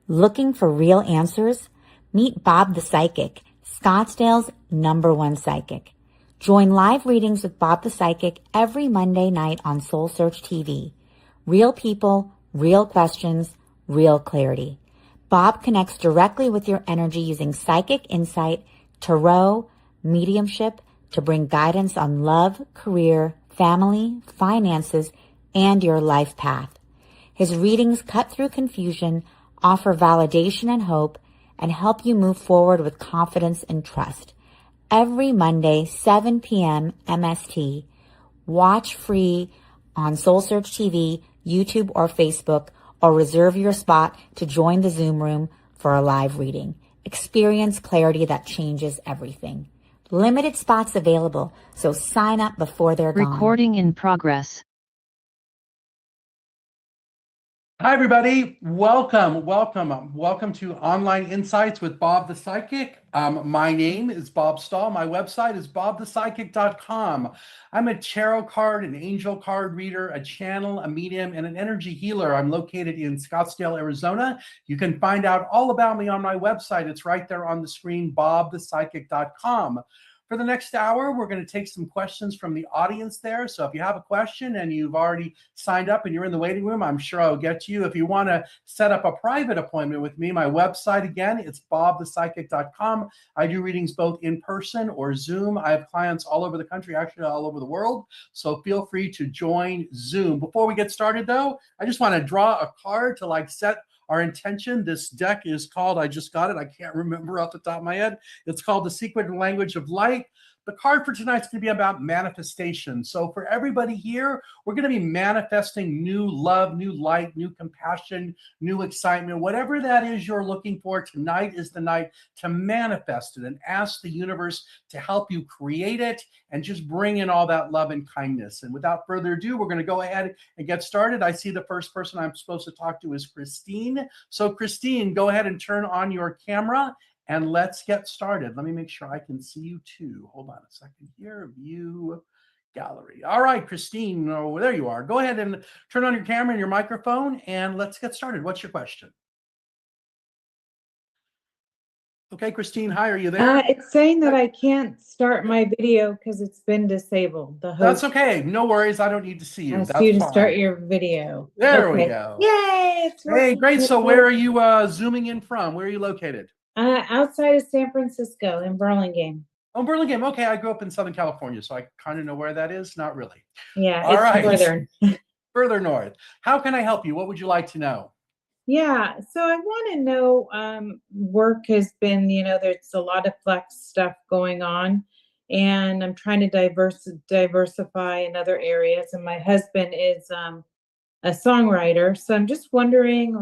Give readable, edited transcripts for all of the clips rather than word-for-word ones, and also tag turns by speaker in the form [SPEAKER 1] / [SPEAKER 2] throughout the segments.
[SPEAKER 1] Looking for real answers? Meet Bob the Psychic, Scottsdale's #1 psychic. Join live readings with Bob the Psychic every Monday night on Soul Search TV. Real people, real questions, real clarity. Bob connects directly with your energy using psychic insight, tarot, mediumship to bring guidance on love, career, family, finances, and your life path. His readings cut through confusion, offer validation and hope, and help you move forward with confidence and trust. Every Monday, 7 p.m. MST. Watch free on Soul Search TV, YouTube, or Facebook, or reserve your spot to join the Zoom room for a live reading. Experience clarity that changes everything. Limited spots available, so sign up before they're gone.
[SPEAKER 2] Recording in progress.
[SPEAKER 3] Hi, everybody. Welcome to Online Insights with Bob the Psychic. My name is Bob Stahl. My website is bobthepsychic.com. I'm a tarot card, an angel card reader, a channel, a medium, and an energy healer. I'm located in Scottsdale, Arizona. You can find out all about me on my website. It's right there on the screen, bobthepsychic.com. For the next hour, we're going to take some questions from the audience there. So if you have a question and you've already signed up and you're in the waiting room, I'm sure I'll get to you. If you want to set up a private appointment with me, my website, again, it's bobthepsychic.com. I do readings both in person or Zoom. I have clients all over the country, actually all over the world. So feel free to join Zoom. Before we get started, though, I just want to draw a card to set our intention. This deck is called, I just got it, I can't remember off the top of my head. It's called The Secret Language of Light. The card for tonight's going to be about manifestation. So for everybody here, we're going to be manifesting new love, new light, new compassion, new excitement. Whatever that is you're looking for, tonight is the night to manifest it and ask the universe to help you create it and just bring in all that love and kindness. And without further ado, we're going to go ahead and get started. I see the first person I'm supposed to talk to is Christine. So Christine, go ahead and turn on your camera. And let's get started. Let me make sure I can see you too. Hold on a second here. View gallery. All right, Christine. Oh, there you are. Go ahead and turn on your camera and your microphone, and let's get started. What's your question? Okay, Christine. Hi, are you there?
[SPEAKER 4] It's saying that I can't start my video because it's been disabled. The host
[SPEAKER 3] That's okay. No worries. I don't need to see you.
[SPEAKER 4] asked
[SPEAKER 3] That's
[SPEAKER 4] you to
[SPEAKER 3] fine.
[SPEAKER 4] start your video.
[SPEAKER 3] There
[SPEAKER 4] Okay.
[SPEAKER 3] we go.
[SPEAKER 4] Yay! It's
[SPEAKER 3] Hey,
[SPEAKER 4] working.
[SPEAKER 3] great. So where are you zooming in from? Where are you located?
[SPEAKER 4] Outside of San Francisco in Burlingame.
[SPEAKER 3] Oh, Burlingame. Okay, I grew up in Southern California, so I kind of know where that is. Not really.
[SPEAKER 4] Yeah,
[SPEAKER 3] All
[SPEAKER 4] it's
[SPEAKER 3] right.
[SPEAKER 4] northern.
[SPEAKER 3] Further north. How can I help you? What would you like to know?
[SPEAKER 4] Yeah, so I want to know, work has been, there's a lot of flex stuff going on, and I'm trying to diversify in other areas. And my husband is a songwriter, so I'm just wondering,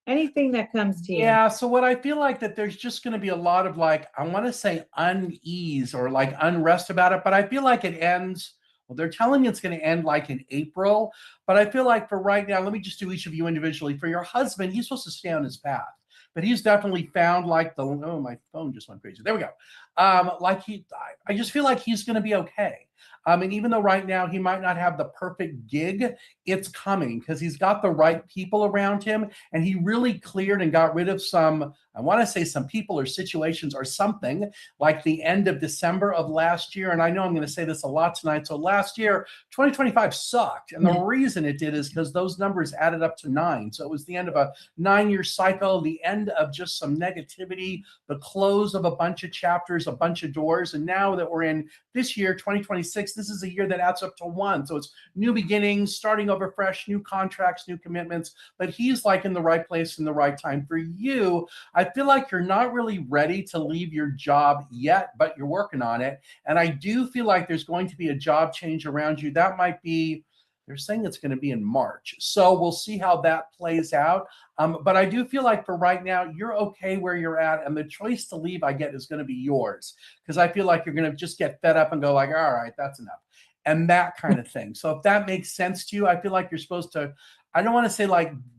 [SPEAKER 4] anything that comes to you.
[SPEAKER 3] Yeah, so what I feel like that there's just going to be a lot of I want to say unease or unrest about it, but I feel like it ends. Well, they're telling me it's going to end in April, but I feel like for right now, let me just do each of you individually. For your husband, he's supposed to stay on his path, but he's definitely found oh, my phone just went crazy. There we go. I just feel like he's going to be okay. And even though right now he might not have the perfect gig, it's coming because he's got the right people around him, and he really cleared and got rid of some, I want to say some people or situations or something like the end of December of last year. And I know I'm going to say this a lot tonight. So last year, 2025 sucked. And the reason it did is because those numbers added up to 9. So it was the end of a 9-year cycle, the end of just some negativity, the close of a bunch of chapters, a bunch of doors. And now that we're in this year, 2026, this is a year that adds up to 1. So it's new beginnings, starting over fresh, new contracts, new commitments. But he's in the right place in the right time. For you, I feel like you're not really ready to leave your job yet, but you're working on it. And I do feel like there's going to be a job change around you. That might be, they're saying it's going to be in March. So we'll see how that plays out. But I do feel like for right now, you're okay where you're at. And the choice to leave, I get, is going to be yours. Because I feel like you're going to just get fed up and go all right, that's enough. And that kind of thing. So if that makes sense to you, I feel like you're supposed to, I don't want to say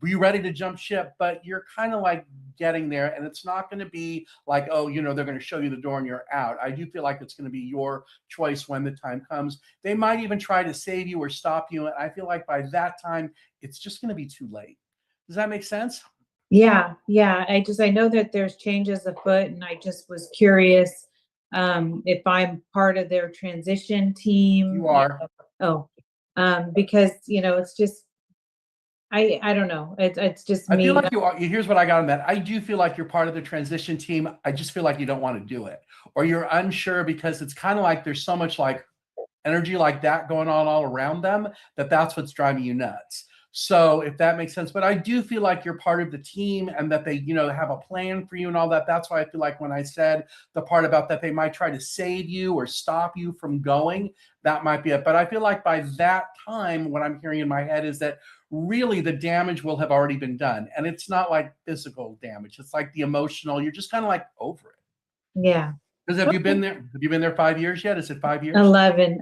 [SPEAKER 3] be ready to jump ship, but you're kind of getting there. And it's not going to be oh, they're going to show you the door and you're out. I do feel like it's going to be your choice when the time comes. They might even try to save you or stop you. And I feel like by that time, it's just going to be too late. Does that make sense?
[SPEAKER 4] Yeah, yeah. I know that there's changes afoot, and I just was curious if I'm part of their transition team.
[SPEAKER 3] You are.
[SPEAKER 4] Because it's just I don't know. It's just
[SPEAKER 3] I feel
[SPEAKER 4] me.
[SPEAKER 3] like you are. Here's what I got on that. I do feel like you're part of the transition team. I just feel like you don't want to do it, or you're unsure because it's kind of like there's so much like energy like that going on all around them that's what's driving you nuts. So if that makes sense, but I do feel like you're part of the team and that they, have a plan for you and all that. That's why I feel like when I said the part about that they might try to save you or stop you from going, that might be it. But I feel like by that time, what I'm hearing in my head is that really the damage will have already been done. And it's not like physical damage. It's like the emotional, you're just kind of like over it.
[SPEAKER 4] Yeah.
[SPEAKER 3] Because have you been there? Have you been there 5 years yet? Is it 5 years?
[SPEAKER 4] 11.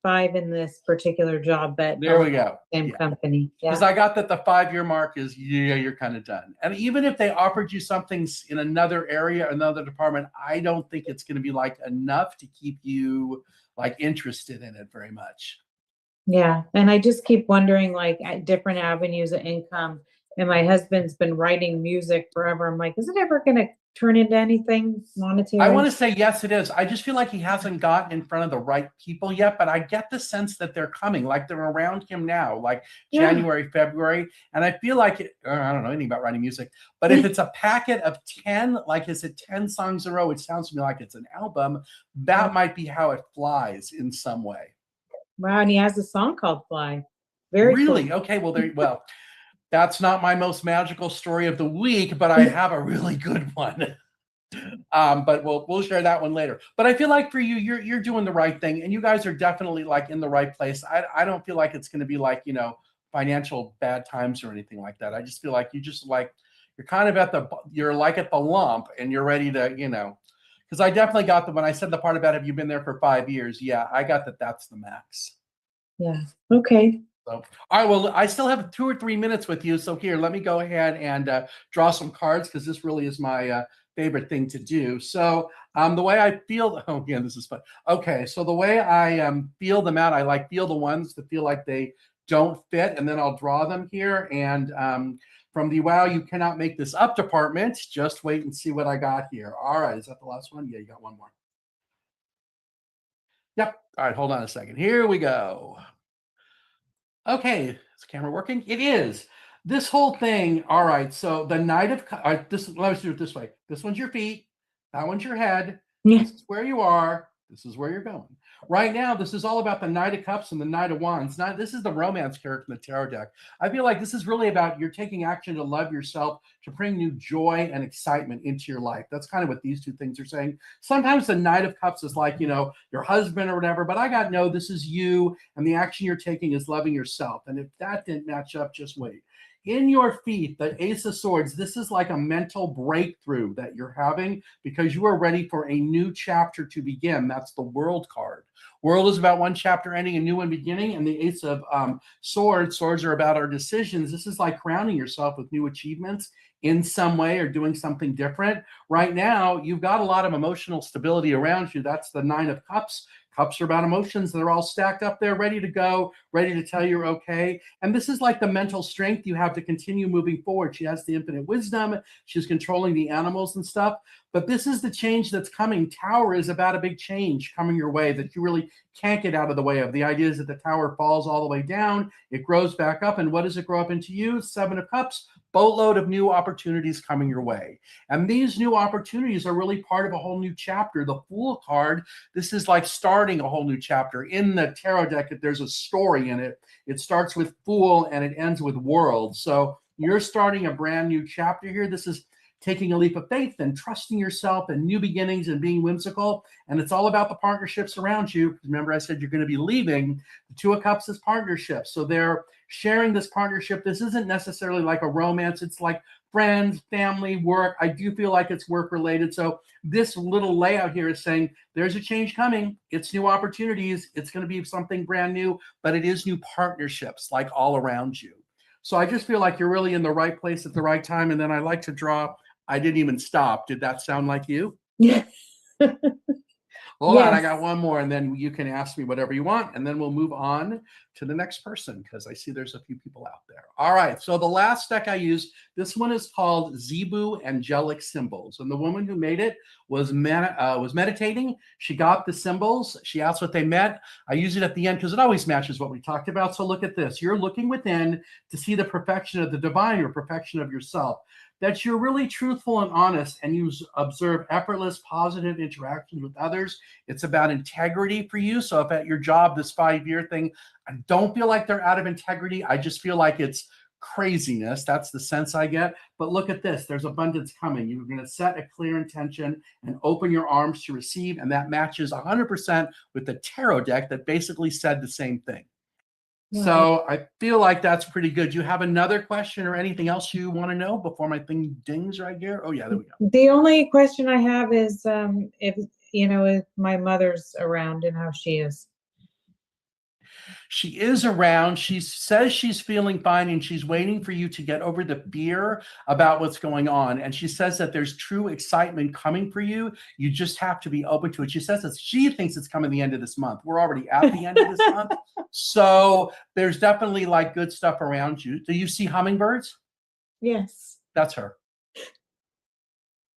[SPEAKER 4] 5 in this particular job, but
[SPEAKER 3] there we go.
[SPEAKER 4] Same company.
[SPEAKER 3] Because
[SPEAKER 4] Yeah.
[SPEAKER 3] I got that the 5 year mark is, you're kind of done. And even if they offered you something in another area, another department, I don't think it's going to be like enough to keep you like interested in it very much.
[SPEAKER 4] Yeah. And I just keep wondering, like, at different avenues of income. And my husband's been writing music forever. I'm like, is it ever going to turn into anything monetary?
[SPEAKER 3] I want to say yes, it is. I just feel like he hasn't gotten in front of the right people yet, but I get the sense that they're coming, like they're around him now, like January, February. And I feel like I don't know anything about writing music, but if it's a packet of 10, like is it 10 songs in a row, it sounds to me like it's an album. That might be how it flies in some way.
[SPEAKER 4] Wow, and he has a song called Fly. Very
[SPEAKER 3] really
[SPEAKER 4] cool.
[SPEAKER 3] Okay. Well, that's not my most magical story of the week, but I have a really good one. But we'll share that one later. But I feel like for you, you're doing the right thing, and you guys are definitely like in the right place. I don't feel like it's going to be like financial bad times or anything like that. I just feel like you're kind of you're like at the lump, and you're ready to because I definitely got when I said the part about have you been there for 5 years? Yeah, I got that's the max.
[SPEAKER 4] Yeah. Okay.
[SPEAKER 3] So, all right. Well, I still have 2 or 3 minutes with you. So here, let me go ahead and draw some cards because this really is my favorite thing to do. So the way I feel, oh yeah, this is fun. Okay, so the way I feel them out, I like feel the ones that feel like they don't fit, and then I'll draw them here. And from the wow, you cannot make this up department, just wait and see what I got here. All right, is that the last one? Yeah, you got one more. Yep. All right, hold on a second. Here we go. Okay, is the camera working? It is. This whole thing, all right, so the Knight of let's do it this way. This one's your feet, that one's your head.
[SPEAKER 4] Yeah.
[SPEAKER 3] This is where you are, this is where you're going. Right now, this is all about the Knight of Cups and the Knight of Wands. This is the romance character in the tarot deck. I feel like this is really about you're taking action to love yourself, to bring new joy and excitement into your life. That's kind of what these two things are saying. Sometimes the Knight of Cups is like, your husband or whatever, but I got no, this is you, and the action you're taking is loving yourself. And if that didn't match up, just wait. In your feet, the Ace of Swords, this is like a mental breakthrough that you're having because you are ready for a new chapter to begin. That's the World card. World is about one chapter ending, a new one beginning, and the Ace of Swords are about our decisions. This is like crowning yourself with new achievements in some way or doing something different. Right now, you've got a lot of emotional stability around you. That's the Nine of Cups. Cups are about emotions. They're all stacked up there, ready to go, ready to tell you you're okay. And this is like the mental strength you have to continue moving forward. She has the infinite wisdom. She's controlling the animals and stuff. But this is the change that's coming. Tower is about a big change coming your way that you really can't get out of the way of. The idea is that the tower falls all the way down. It grows back up. And what does it grow up into you? Seven of Cups, boatload of new opportunities coming your way. And these new opportunities are really part of a whole new chapter. The Fool card, this is like starting a whole new chapter. In the tarot deck, there's a story in it. It starts with Fool and it ends with World. So you're starting a brand new chapter here. This is taking a leap of faith and trusting yourself and new beginnings and being whimsical. And it's all about the partnerships around you. Remember, I said you're going to be leaving. The Two of Cups is partnerships. So they're sharing this partnership. This isn't necessarily like a romance. It's like friends, family, work. I do feel like it's work related. So this little layout here is saying there's a change coming. It's new opportunities. It's going to be something brand new, but it is new partnerships like all around you. So I just feel like you're really in the right place at the right time. And then I like to draw. I didn't even stop. Did that sound like you?
[SPEAKER 4] Yeah.
[SPEAKER 3] Hold on, I
[SPEAKER 4] Yes.
[SPEAKER 3] got one more, and then you can ask me whatever you want, and then we'll move on to the next person because I see there's a few people out there. All right, so the last deck I used, this one is called Zebu Angelic Symbols, and the woman who made it was meditating. She got the symbols. She asked what they meant. I use it at the end because it always matches what we talked about. So look at this. You're looking within to see the perfection of the divine or perfection of yourself. That you're really truthful and honest, and you observe effortless, positive interactions with others. It's about integrity for you. So if at your job, this 5-year thing, I don't feel like they're out of integrity. I just feel like it's craziness. That's the sense I get. But look at this. There's abundance coming. You're going to set a clear intention and open your arms to receive. And that matches 100% with the tarot deck that basically said the same thing.
[SPEAKER 4] Right.
[SPEAKER 3] So I feel like that's pretty good. You have another question or anything else you want to know before my thing dings right here? Oh yeah, there we go.
[SPEAKER 4] The only question I have is if my mother's around and how she is.
[SPEAKER 3] She is around. She says she's feeling fine, and she's waiting for you to get over the fear about what's going on. And she says that there's true excitement coming for you. You just have to be open to it. She says that she thinks it's coming the end of this month. We're already at the end of this month. So there's definitely like good stuff around you. Do you see hummingbirds?
[SPEAKER 4] Yes.
[SPEAKER 3] That's her.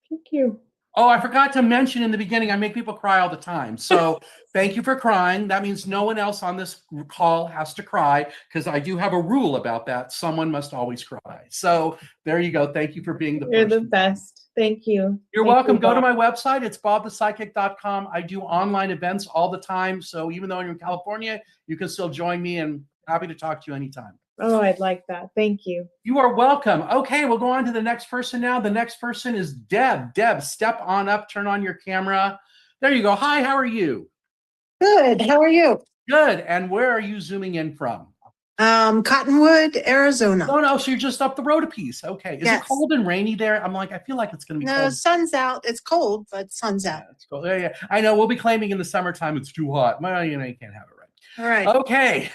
[SPEAKER 4] Thank you.
[SPEAKER 3] Oh, I forgot to mention in the beginning, I make people cry all the time. So thank you for crying. That means no one else on this call has to cry, because I do have a rule about that. Someone must always cry. So there you go. Thank you for being the
[SPEAKER 4] You're
[SPEAKER 3] person.
[SPEAKER 4] the best. Thank you.
[SPEAKER 3] You're
[SPEAKER 4] Thank
[SPEAKER 3] welcome.
[SPEAKER 4] you,
[SPEAKER 3] Go to
[SPEAKER 4] Bob.
[SPEAKER 3] my website. It's bobthepsychic.com. I do online events all the time. So even though you're in California, you can still join me, and happy to talk to you anytime.
[SPEAKER 4] Oh, I'd like that. Thank you.
[SPEAKER 3] You are welcome. Okay, we'll go on to the next person now. The next person is Deb. Deb, step on up, turn on your camera. There you go. Hi, how are you?
[SPEAKER 2] Good. How are you?
[SPEAKER 3] Good. And where are you zooming in from?
[SPEAKER 2] Cottonwood, Arizona.
[SPEAKER 3] No, so you're just up the road a piece. Okay. Is
[SPEAKER 2] Yes.
[SPEAKER 3] it cold and rainy there? I'm like, I feel like it's going to be
[SPEAKER 2] No,
[SPEAKER 3] cold.
[SPEAKER 2] sun's out. It's cold, but sun's out.
[SPEAKER 3] Yeah, it's cold. Yeah. I know. We'll be claiming in the summertime it's too hot. Well, you can't have it right.
[SPEAKER 2] All right.
[SPEAKER 3] Okay.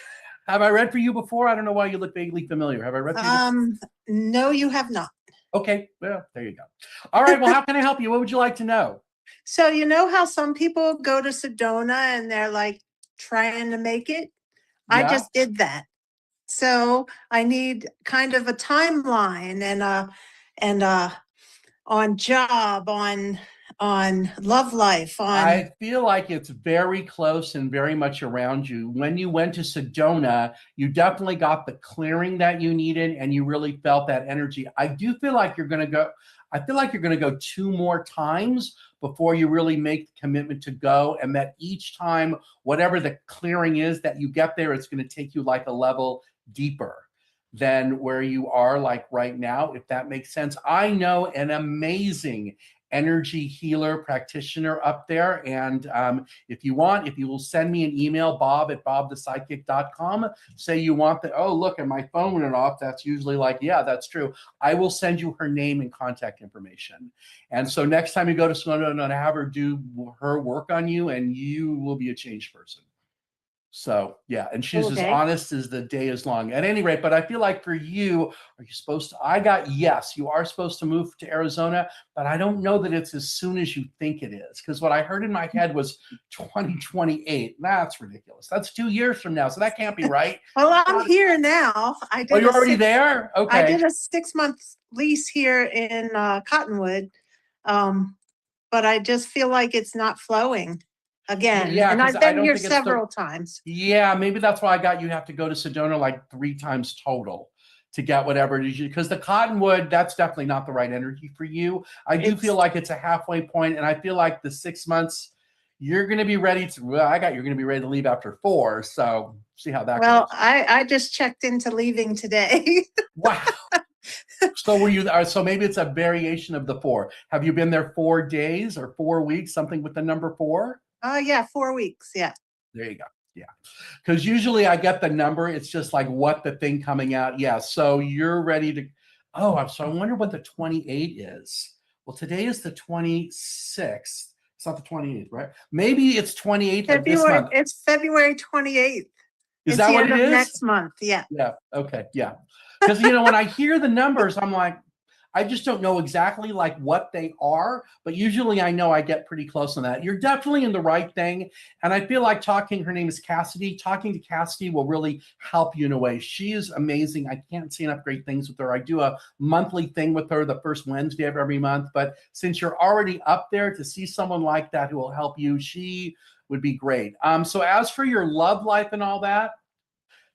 [SPEAKER 3] Have I read for you before? I don't know why you look vaguely familiar. Have I read for you before?
[SPEAKER 2] No, you have not.
[SPEAKER 3] Okay. Well, there you go. All right. Well, how can I help you? What would you like to know?
[SPEAKER 2] So you know how some people go to Sedona and they're like trying to make it? I
[SPEAKER 3] Yeah.
[SPEAKER 2] just did that. So I need kind of a timeline and on job, on love life, on
[SPEAKER 3] I feel like it's very close and very much around you. When you went to Sedona, you definitely got the clearing that you needed, and you really felt that energy. I do feel like you're going to go. I feel like you're going to go 2 more times before you really make the commitment to go, and that each time, whatever the clearing is that you get there, it's going to take you like a level deeper than where you are like right now, if that makes sense. I know an amazing energy healer practitioner up there. And if you will send me an email, bob@bobthepsychic.com, say you want the, oh, look, and my phone went off. That's usually like, yeah, that's true. I will send you her name and contact information. And so next time you go to Sedona, have her do her work on you, and you will be a changed person. So yeah, and she's as honest as the day is long. At any rate, but I feel like for you, are you supposed to? Yes, you are supposed to move to Arizona, but I don't know that it's as soon as you think it is. Because what I heard in my head was 2028. That's ridiculous. That's 2 years from now, so that can't be right.
[SPEAKER 2] Well, I'm here now.
[SPEAKER 3] Oh, you're already there? Okay.
[SPEAKER 2] I did a 6-month lease here in Cottonwood, but I just feel like it's not flowing again.
[SPEAKER 3] Yeah,
[SPEAKER 2] and
[SPEAKER 3] 'cause
[SPEAKER 2] I've
[SPEAKER 3] I
[SPEAKER 2] been
[SPEAKER 3] don't
[SPEAKER 2] here
[SPEAKER 3] think it's
[SPEAKER 2] several times.
[SPEAKER 3] Yeah, maybe that's why you have to go to Sedona like 3 times total to get whatever it is. Because the Cottonwood, that's definitely not the right energy for you. I do feel like it's a halfway point, and I feel like the 6 months, you're going to be ready to. Well, you're going to be ready to leave after 4. So see how that goes.
[SPEAKER 2] Well, I just checked into leaving today.
[SPEAKER 3] Wow. So were you? So maybe it's a variation of the 4. Have you been there 4 days or 4 weeks? Something with the number 4?
[SPEAKER 2] Yeah, 4 weeks. Yeah.
[SPEAKER 3] There you go. Yeah. Because usually I get the number. It's just like what the thing coming out. Yeah. So you're ready to. Oh, so I wonder what the 28 is. Well, today is the 26th. It's not the 28th, right? Maybe it's 28th of this month.
[SPEAKER 2] It's February 28th.
[SPEAKER 3] Is that what it is?
[SPEAKER 2] Next month. Yeah.
[SPEAKER 3] Yeah. Okay. Yeah. Because, when I hear the numbers, I'm like, I just don't know exactly like what they are, but usually I know I get pretty close on that. You're definitely in the right thing. And I feel like her name is Cassidy. Talking to Cassidy will really help you in a way. She is amazing. I can't say enough great things with her. I do a monthly thing with her the first Wednesday of every month. But since you're already up there, to see someone like that who will help you, she would be great. So as for your love life and all that,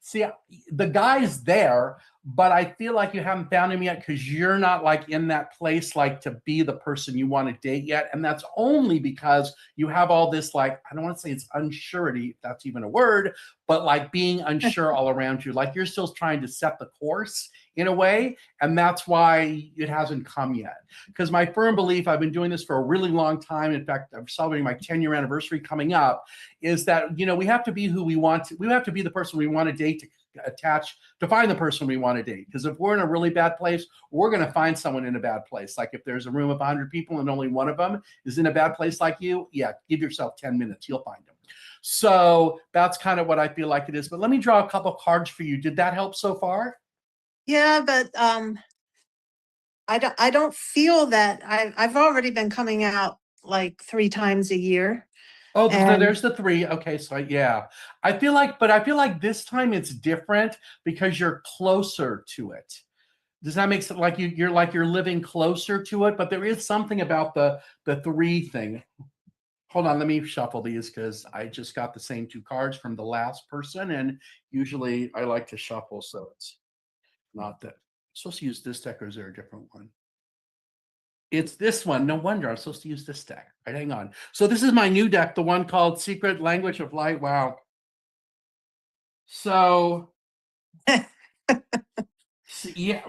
[SPEAKER 3] see, the guy's there, but I feel like you haven't found him yet because you're not like in that place like to be the person you want to date yet. And that's only because you have all this, like, I don't want to say it's unsurety, if that's even a word, but like being unsure all around you. Like you're still trying to set the course in a way. And that's why it hasn't come yet. Because my firm belief, I've been doing this for a really long time. In fact, I'm celebrating my 10-year anniversary coming up, is that, you know, we have to be who we want to, we have to be the person we want to date to attach, to find the person we want to date. Because if we're in a really bad place, we're going to find someone in a bad place. Like if there's a room of 100 people and only one of them is in a bad place like you, yeah, give yourself 10 minutes, you'll find them. So that's kind of what I feel like it is. But let me draw a couple cards for you. Did that help so far?
[SPEAKER 2] Yeah, but I don't feel that I've already been coming out like 3 times a year.
[SPEAKER 3] Oh, so
[SPEAKER 2] And
[SPEAKER 3] there's the 3. Okay, so yeah, I feel like this time it's different because you're closer to it. Does that make sense? Like you're living closer to it, but there is something about the 3 thing. Hold on, let me shuffle these because I just got the same 2 cards from the last person, and usually I like to shuffle, so it's not that. I'm supposed to use this deck, or is there a different one? It's this one. No wonder I'm supposed to use this deck. All right, hang on. So this is my new deck, the one called Secret Language of Light. Wow. So, yeah.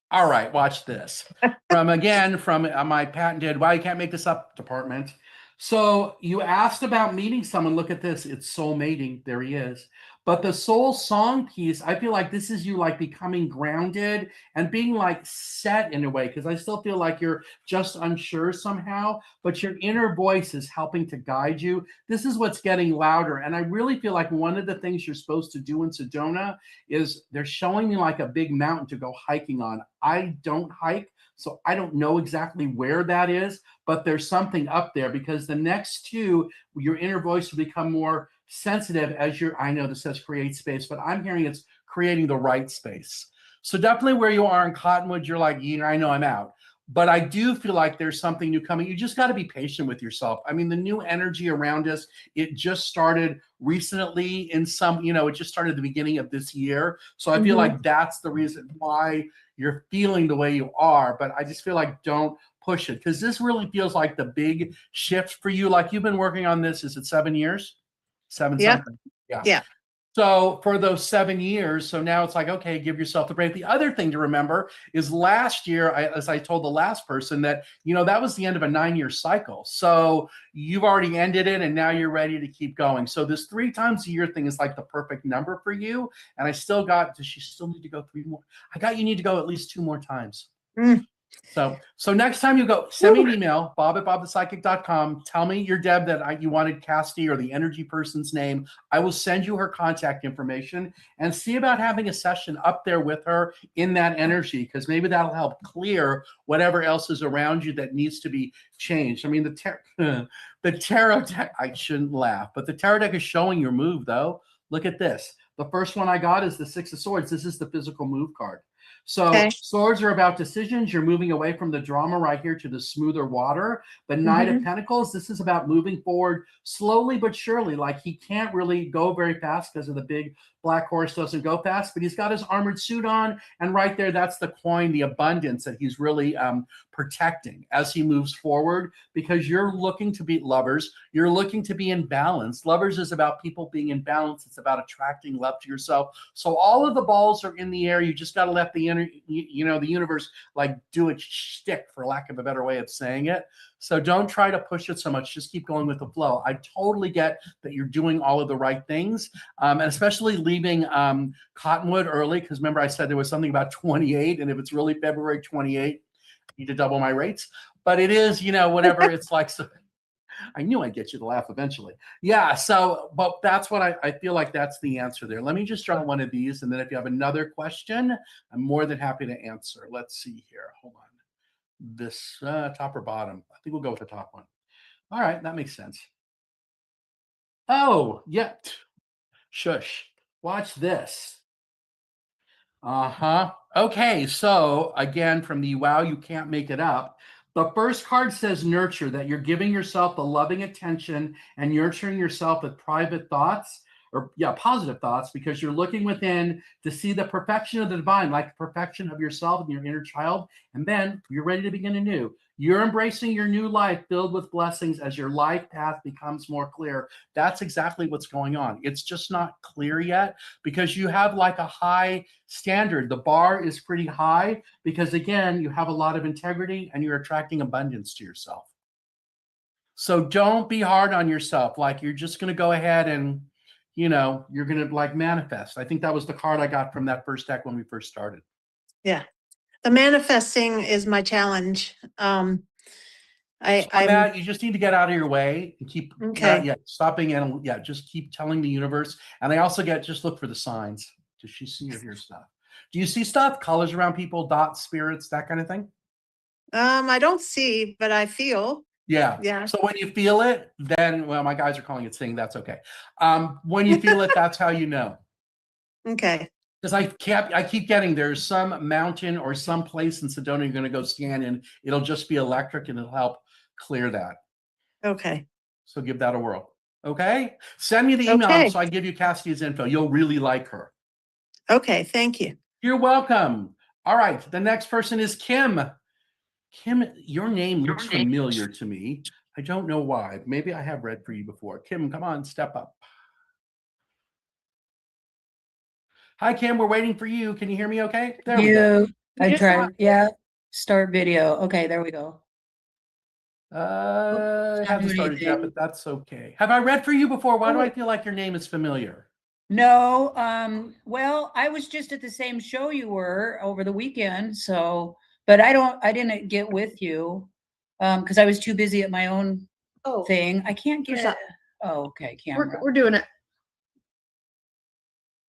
[SPEAKER 3] All right, watch this. From my patented Why You Can't Make This Up department. So you asked about meeting someone. Look at this. It's soul mating. There he is. But the soul song piece, I feel like this is you like becoming grounded and being like set in a way, because I still feel like you're just unsure somehow, but your inner voice is helping to guide you. This is what's getting louder. And I really feel like one of the things you're supposed to do in Sedona is they're showing me like a big mountain to go hiking on. I don't hike, so I don't know exactly where that is, but there's something up there, because the next 2, your inner voice will become more sensitive as I know this says create space, but I'm hearing it's creating the right space. So definitely where you are in Cottonwood, you're like, you know, I know I'm out. But I do feel like there's something new coming. You just got to be patient with yourself. I mean, the new energy around us, it just started recently in some, you know, it just started at the beginning of this year. So I feel like that's the reason why you're feeling the way you are. But I just feel like don't push it, because this really feels like the big shift for you. Like you've been working on this, is it 7 years? 7
[SPEAKER 2] yeah,
[SPEAKER 3] something. Yeah.
[SPEAKER 2] yeah.
[SPEAKER 3] So for those 7 years, so now it's like, okay, give yourself the break. The other thing to remember is last year, as I told the last person, that, you know, that was the end of a 9-year cycle. So you've already ended it, and now you're ready to keep going. So this 3 times a year thing is like the perfect number for you. And I still got, does she still need to go 3 more? You need to go at least 2 more times. So next time you go, send me an email, bob@bobthepsychic.com. Tell me you're Deb, that you wanted Cassidy or the energy person's name. I will send you her contact information and see about having a session up there with her in that energy, because maybe that'll help clear whatever else is around you that needs to be changed. I mean, the tarot deck, I shouldn't laugh, but the tarot deck is showing your move, though. Look at this. The first one I got is the 6 of Swords. This is the physical move card. So swords are about decisions. You're moving away from the drama right here to the smoother water. The Knight of Pentacles, this is about moving forward slowly but surely. Like he can't really go very fast because of the big black horse doesn't go fast, but he's got his armored suit on. And right there, that's the coin, the abundance that he's really protecting as he moves forward, because you're looking to be lovers. You're looking to be in balance. Lovers is about people being in balance. It's about attracting love to yourself. So all of the balls are in the air. You just got to let the the universe like do its shtick, for lack of a better way of saying it. So don't try to push it so much. Just keep going with the flow. I totally get that you're doing all of the right things, and especially leaving Cottonwood early, because remember I said there was something about 28, and if it's really February 28, I need to double my rates. But it is, whatever it's like. So I knew I'd get you to laugh eventually. Yeah, so, but that's what I feel like that's the answer there. Let me just draw one of these, and then if you have another question, I'm more than happy to answer. Let's see here. this top or bottom? I think we'll go with the top one. All right, that makes sense. Oh, yeah. Shush. Watch this. Uh-huh. Okay, so again, from the Wow, You Can't Make It Up, the first card says nurture, that you're giving yourself the loving attention and nurturing yourself with private thoughts, or positive thoughts, because you're looking within to see the perfection of the divine, like the perfection of yourself and your inner child. And then you're ready to begin anew. You're embracing your new life filled with blessings as your life path becomes more clear. That's exactly what's going on. It's just not clear yet because you have like a high standard. The bar is pretty high because, again, you have a lot of integrity and you're attracting abundance to yourself. So don't be hard on yourself. Like you're just going to go ahead and, you're going to like manifest. I think that was the card I got from that first deck when we first started.
[SPEAKER 2] Yeah. The manifesting is my challenge.
[SPEAKER 3] Matt, you just need to get out of your way and keep stopping and just keep telling the universe. And I also just look for the signs. Does she see or hear stuff? Do you see stuff? Colors around people, dots, spirits, that kind of thing?
[SPEAKER 2] I don't see, but I feel.
[SPEAKER 3] Yeah. So when you feel it, then, well, my guys are calling it seeing. That's okay. When you feel it, that's how you know.
[SPEAKER 2] Okay.
[SPEAKER 3] Because I keep getting there's some mountain or some place in Sedona you're going to go scan and it'll just be electric and it'll help clear that.
[SPEAKER 2] Okay.
[SPEAKER 3] So give that a whirl. Okay. Send me the email so I give you Cassidy's info. You'll really like her.
[SPEAKER 2] Okay. Thank you.
[SPEAKER 3] You're welcome. All right. The next person is Kim. Kim, your name looks familiar to me. I don't know why. Maybe I have read for you before. Kim, come on, step up. Hi, Kim. We're waiting for you. Can you hear me okay? There we go.
[SPEAKER 5] I tried. Yeah. Start video. Okay, there we go.
[SPEAKER 3] Haven't started yet, but that's okay. Have I read for you before? Why do I feel like your name is familiar?
[SPEAKER 5] No. Well, I was just at the same show you were over the weekend, so but I didn't get with you because I was too busy at my own thing. I can't get it. Oh, okay, camera.
[SPEAKER 6] We're doing it.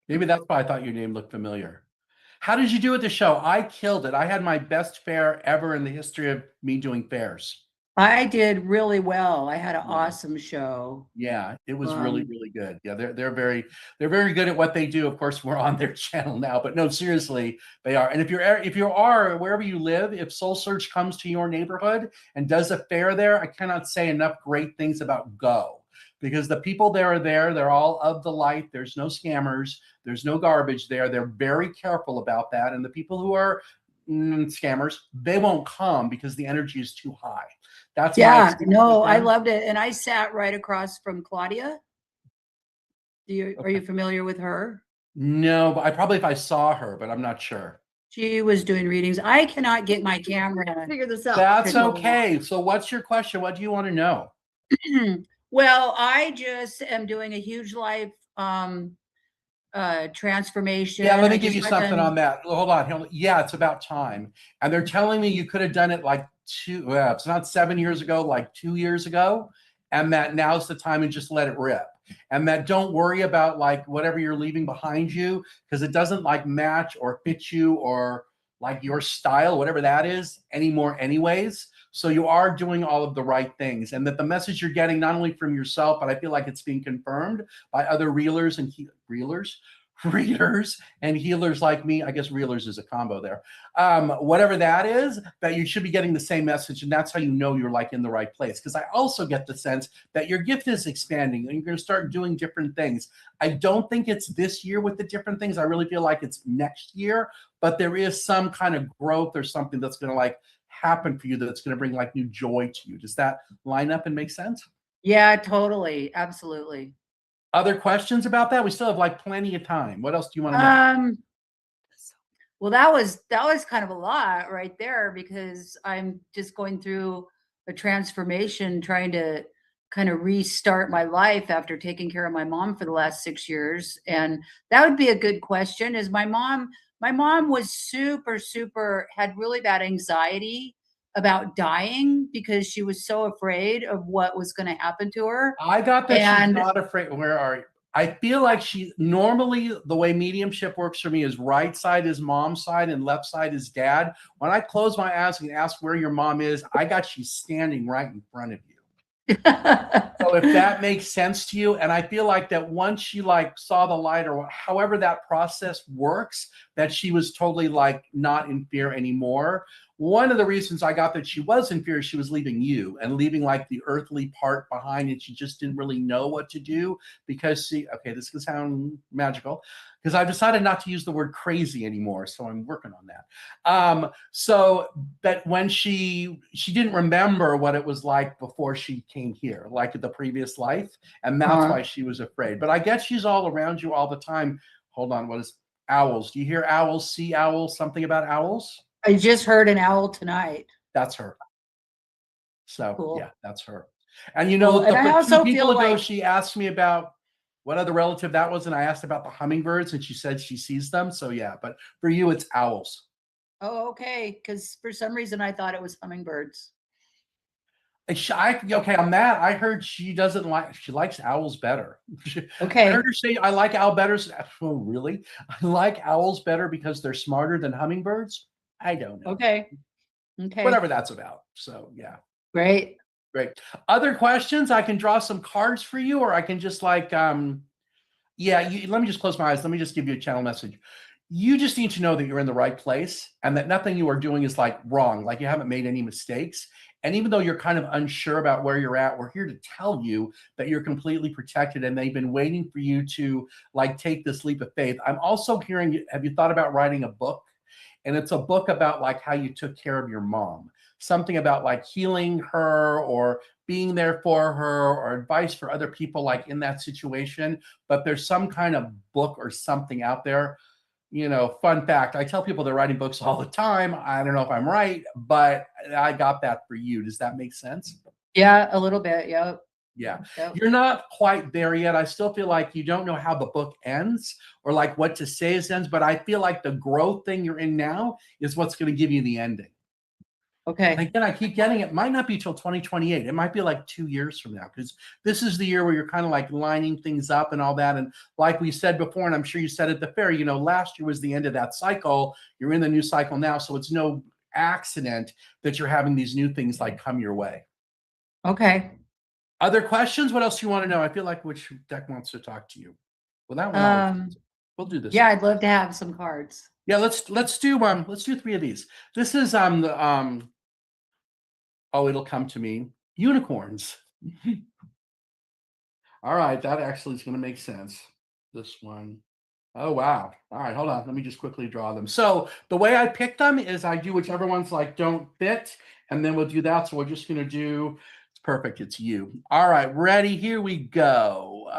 [SPEAKER 3] Maybe that's why I thought your name looked familiar. How did you do at the show? I killed it. I had my best fair ever in the history of me doing fairs.
[SPEAKER 5] I did really well. I had an awesome show.
[SPEAKER 3] Yeah, it was really, really good. Yeah, they're very good at what they do. Of course, we're on their channel now, but no, seriously, they are. And if you are wherever you live, if Soul Search comes to your neighborhood and does a fair there, I cannot say enough great things about Go. Because the people there are there, they're all of the light. There's no scammers. There's no garbage there. They're very careful about that. And the people who are scammers, they won't come because the energy is too high. That's
[SPEAKER 5] I loved it. And I sat right across from Claudia. Are you familiar with her?
[SPEAKER 3] No, but if I saw her, but I'm not sure.
[SPEAKER 5] She was doing readings. I cannot get my camera.
[SPEAKER 6] Figure this out.
[SPEAKER 3] That's okay. So what's your question? What do you want to know?
[SPEAKER 5] Well, I just am doing a huge life transformation.
[SPEAKER 3] Yeah, let me give you something on that. Hold on. Yeah, it's about time. And they're telling me you could have done it like it's not 7 years ago, like 2 years ago. And that now's the time and just let it rip. And that don't worry about like whatever you're leaving behind you because it doesn't like match or fit you or like your style, whatever that is anymore anyways. So you are doing all of the right things and that the message you're getting not only from yourself, but I feel like it's being confirmed by other readers and healers like me. I guess reelers is a combo there. Whatever that is, that you should be getting the same message. And that's how you know you're like in the right place. Because I also get the sense that your gift is expanding and you're going to start doing different things. I don't think it's this year with the different things. I really feel like it's next year, but there is some kind of growth or something that's going to like happen for you that's going to bring like new joy to you. Does that line up and make sense?
[SPEAKER 5] Yeah, totally. Absolutely.
[SPEAKER 3] Other questions about that? We still have like plenty of time. What else do you want to know?
[SPEAKER 5] Well, that was kind of a lot right there because I'm just going through a transformation, trying to kind of restart my life after taking care of my mom for the last 6 years. And that would be a good question. Is my mom was super, had really bad anxiety about dying because she was so afraid of what was going to happen to her.
[SPEAKER 3] I got that she's not afraid. Where are you? I feel like she normally, the way mediumship works for me is right side is mom's side and left side is dad. When I close my eyes and ask where your mom is, I got you standing right in front of you. So if that makes sense to you, and I feel like that once she like saw the light or however that process works, that she was totally like not in fear anymore. One of the reasons I got that she was in fear is she was leaving you and leaving like the earthly part behind, and she just didn't really know what to do because she, okay, this can sound magical because I've decided not to use the word crazy anymore. So I'm working on that. So that when she didn't remember what it was like before she came here, like the previous life. And that's why she was afraid. But I guess she's all around you all the time. Hold on. What is owls? Do you hear owls, see owls, something about owls?
[SPEAKER 5] I just heard an owl tonight.
[SPEAKER 3] That's her. So
[SPEAKER 5] Cool.
[SPEAKER 3] yeah, that's her. And you know,
[SPEAKER 5] Cool. And I also
[SPEAKER 3] 2 people
[SPEAKER 5] feel
[SPEAKER 3] ago,
[SPEAKER 5] like
[SPEAKER 3] she asked me about what other relative that was, and I asked about the hummingbirds, and she said she sees them. So yeah, but for you, it's owls.
[SPEAKER 5] oh, okay, because for some reason I thought it was hummingbirds.
[SPEAKER 3] Okay, on that, I heard she doesn't like, she likes owls better. I
[SPEAKER 5] Okay.
[SPEAKER 3] heard her say, I like owl better. Oh, really? I like owls better because they're smarter than hummingbirds? I don't know.
[SPEAKER 5] Okay. Okay.
[SPEAKER 3] Whatever that's about. So yeah.
[SPEAKER 5] Great.
[SPEAKER 3] Great. Other questions? I can draw some cards for you, or I can just like, let me just close my eyes. Let me just give you a channel message. You just need to know that you're in the right place and that nothing you are doing is like wrong, like you haven't made any mistakes. And even though you're kind of unsure about where you're at, we're here to tell you that you're completely protected and they've been waiting for you to like take this leap of faith. I'm also hearing, have you thought about writing a book? And it's a book about like how you took care of your mom, something about like healing her or being there for her or advice for other people like in that situation. But there's some kind of book or something out there. You know, fun fact, I tell people they're writing books all the time. I don't know if I'm right, but I got that for you. Does that make sense?
[SPEAKER 5] Yeah, a little bit. Yep.
[SPEAKER 3] Yeah.
[SPEAKER 5] Yep.
[SPEAKER 3] You're not quite there yet. I still feel like you don't know how the book ends or like what to say as ends, but I feel like the growth thing you're in now is what's going to give you the ending.
[SPEAKER 5] Okay.
[SPEAKER 3] Again, I keep getting it might not be till 2028. It might be like 2 years from now because this is the year where you're kind of like lining things up and all that. And like we said before, and I'm sure you said at the fair, you know, last year was the end of that cycle. You're in the new cycle now. So it's no accident that you're having these new things like come your way.
[SPEAKER 5] Okay.
[SPEAKER 3] Other questions? What else do you want to know? I feel like which deck wants to talk to you. Well, that one. We'll do this.
[SPEAKER 5] Yeah, I'd love to have some cards.
[SPEAKER 3] Yeah, let's do 3 of these. This is oh, it'll come to me. Unicorns. All right, that actually is going to make sense. This one. Oh, wow. All right, hold on. Let me just quickly draw them. So the way I pick them is I do whichever ones like don't fit, and then we'll do that. So we're just going to do, it's perfect. It's you. All right, ready? Here we go.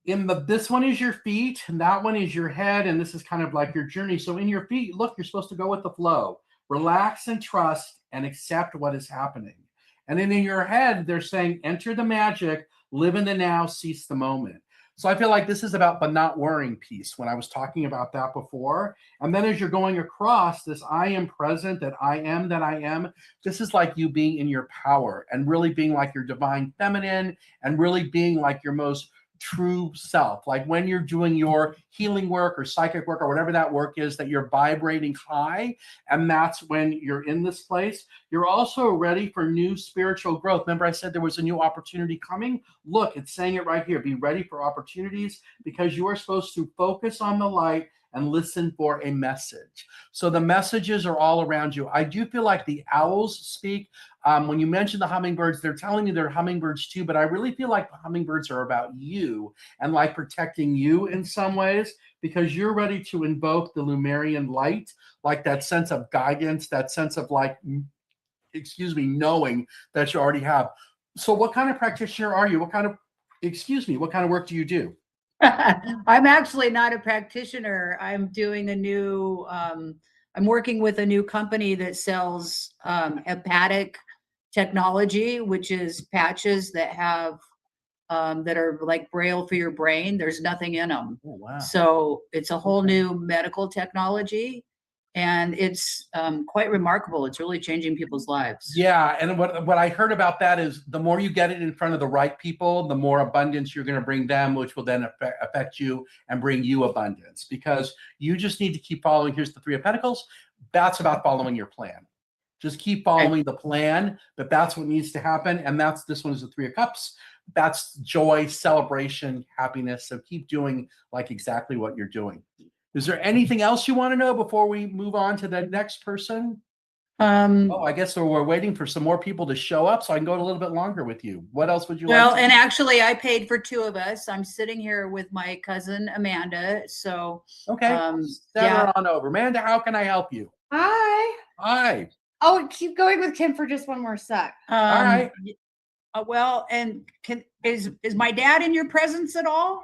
[SPEAKER 3] This one is your feet, and that one is your head, and this is kind of like your journey. So in your feet, look, you're supposed to go with the flow. Relax and trust and accept what is happening. And then in your head, they're saying, enter the magic, live in the now, cease the moment. So I feel like this is about the not worrying piece when I was talking about that before. And then as you're going across this, I am present, that I am, this is like you being in your power and really being like your divine feminine and really being like your most true self. Like when you're doing your healing work or psychic work or whatever that work is, that you're vibrating high. And that's when you're in this place. You're also ready for new spiritual growth. Remember I said there was a new opportunity coming? Look, it's saying it right here. Be ready for opportunities because you are supposed to focus on the light and listen for a message. So the messages are all around you. I do feel like the owls speak. When you mention the hummingbirds, they're telling me they're hummingbirds too, but I really feel like the hummingbirds are about you and like protecting you in some ways because you're ready to invoke the Lemurian light, like that sense of guidance, that sense of like, knowing that you already have. So what kind of practitioner are you? What kind of work do you do?
[SPEAKER 5] I'm actually not a practitioner. I'm doing I'm working with a new company that sells Haptic technology, which is patches that have that are like braille for your brain. There's nothing in them.
[SPEAKER 3] Oh, wow.
[SPEAKER 5] So it's a whole new medical technology. And it's quite remarkable. It's really changing people's lives.
[SPEAKER 3] Yeah, and what I heard about that is the more you get it in front of the right people, the more abundance you're going to bring them, which will then affect you and bring you abundance, because you just need to keep following. Here's the Three of Pentacles. That's about following your plan. Just keep following the plan, but that's what needs to happen. And this one is the Three of Cups. That's joy, celebration, happiness. So keep doing like exactly what you're doing. Is there anything else you want to know before we move on to the next person? I guess we're waiting for some more people to show up so I can go a little bit longer with you. What else would you like?
[SPEAKER 5] Well, and actually I paid for two of us. I'm sitting here with my cousin Amanda. So
[SPEAKER 3] okay, send her on over. Amanda, how can I help you?
[SPEAKER 6] Hi.
[SPEAKER 3] Hi.
[SPEAKER 6] Oh, keep going with Kim for just one more sec.
[SPEAKER 3] All right.
[SPEAKER 5] Well, and is my dad in your presence at all?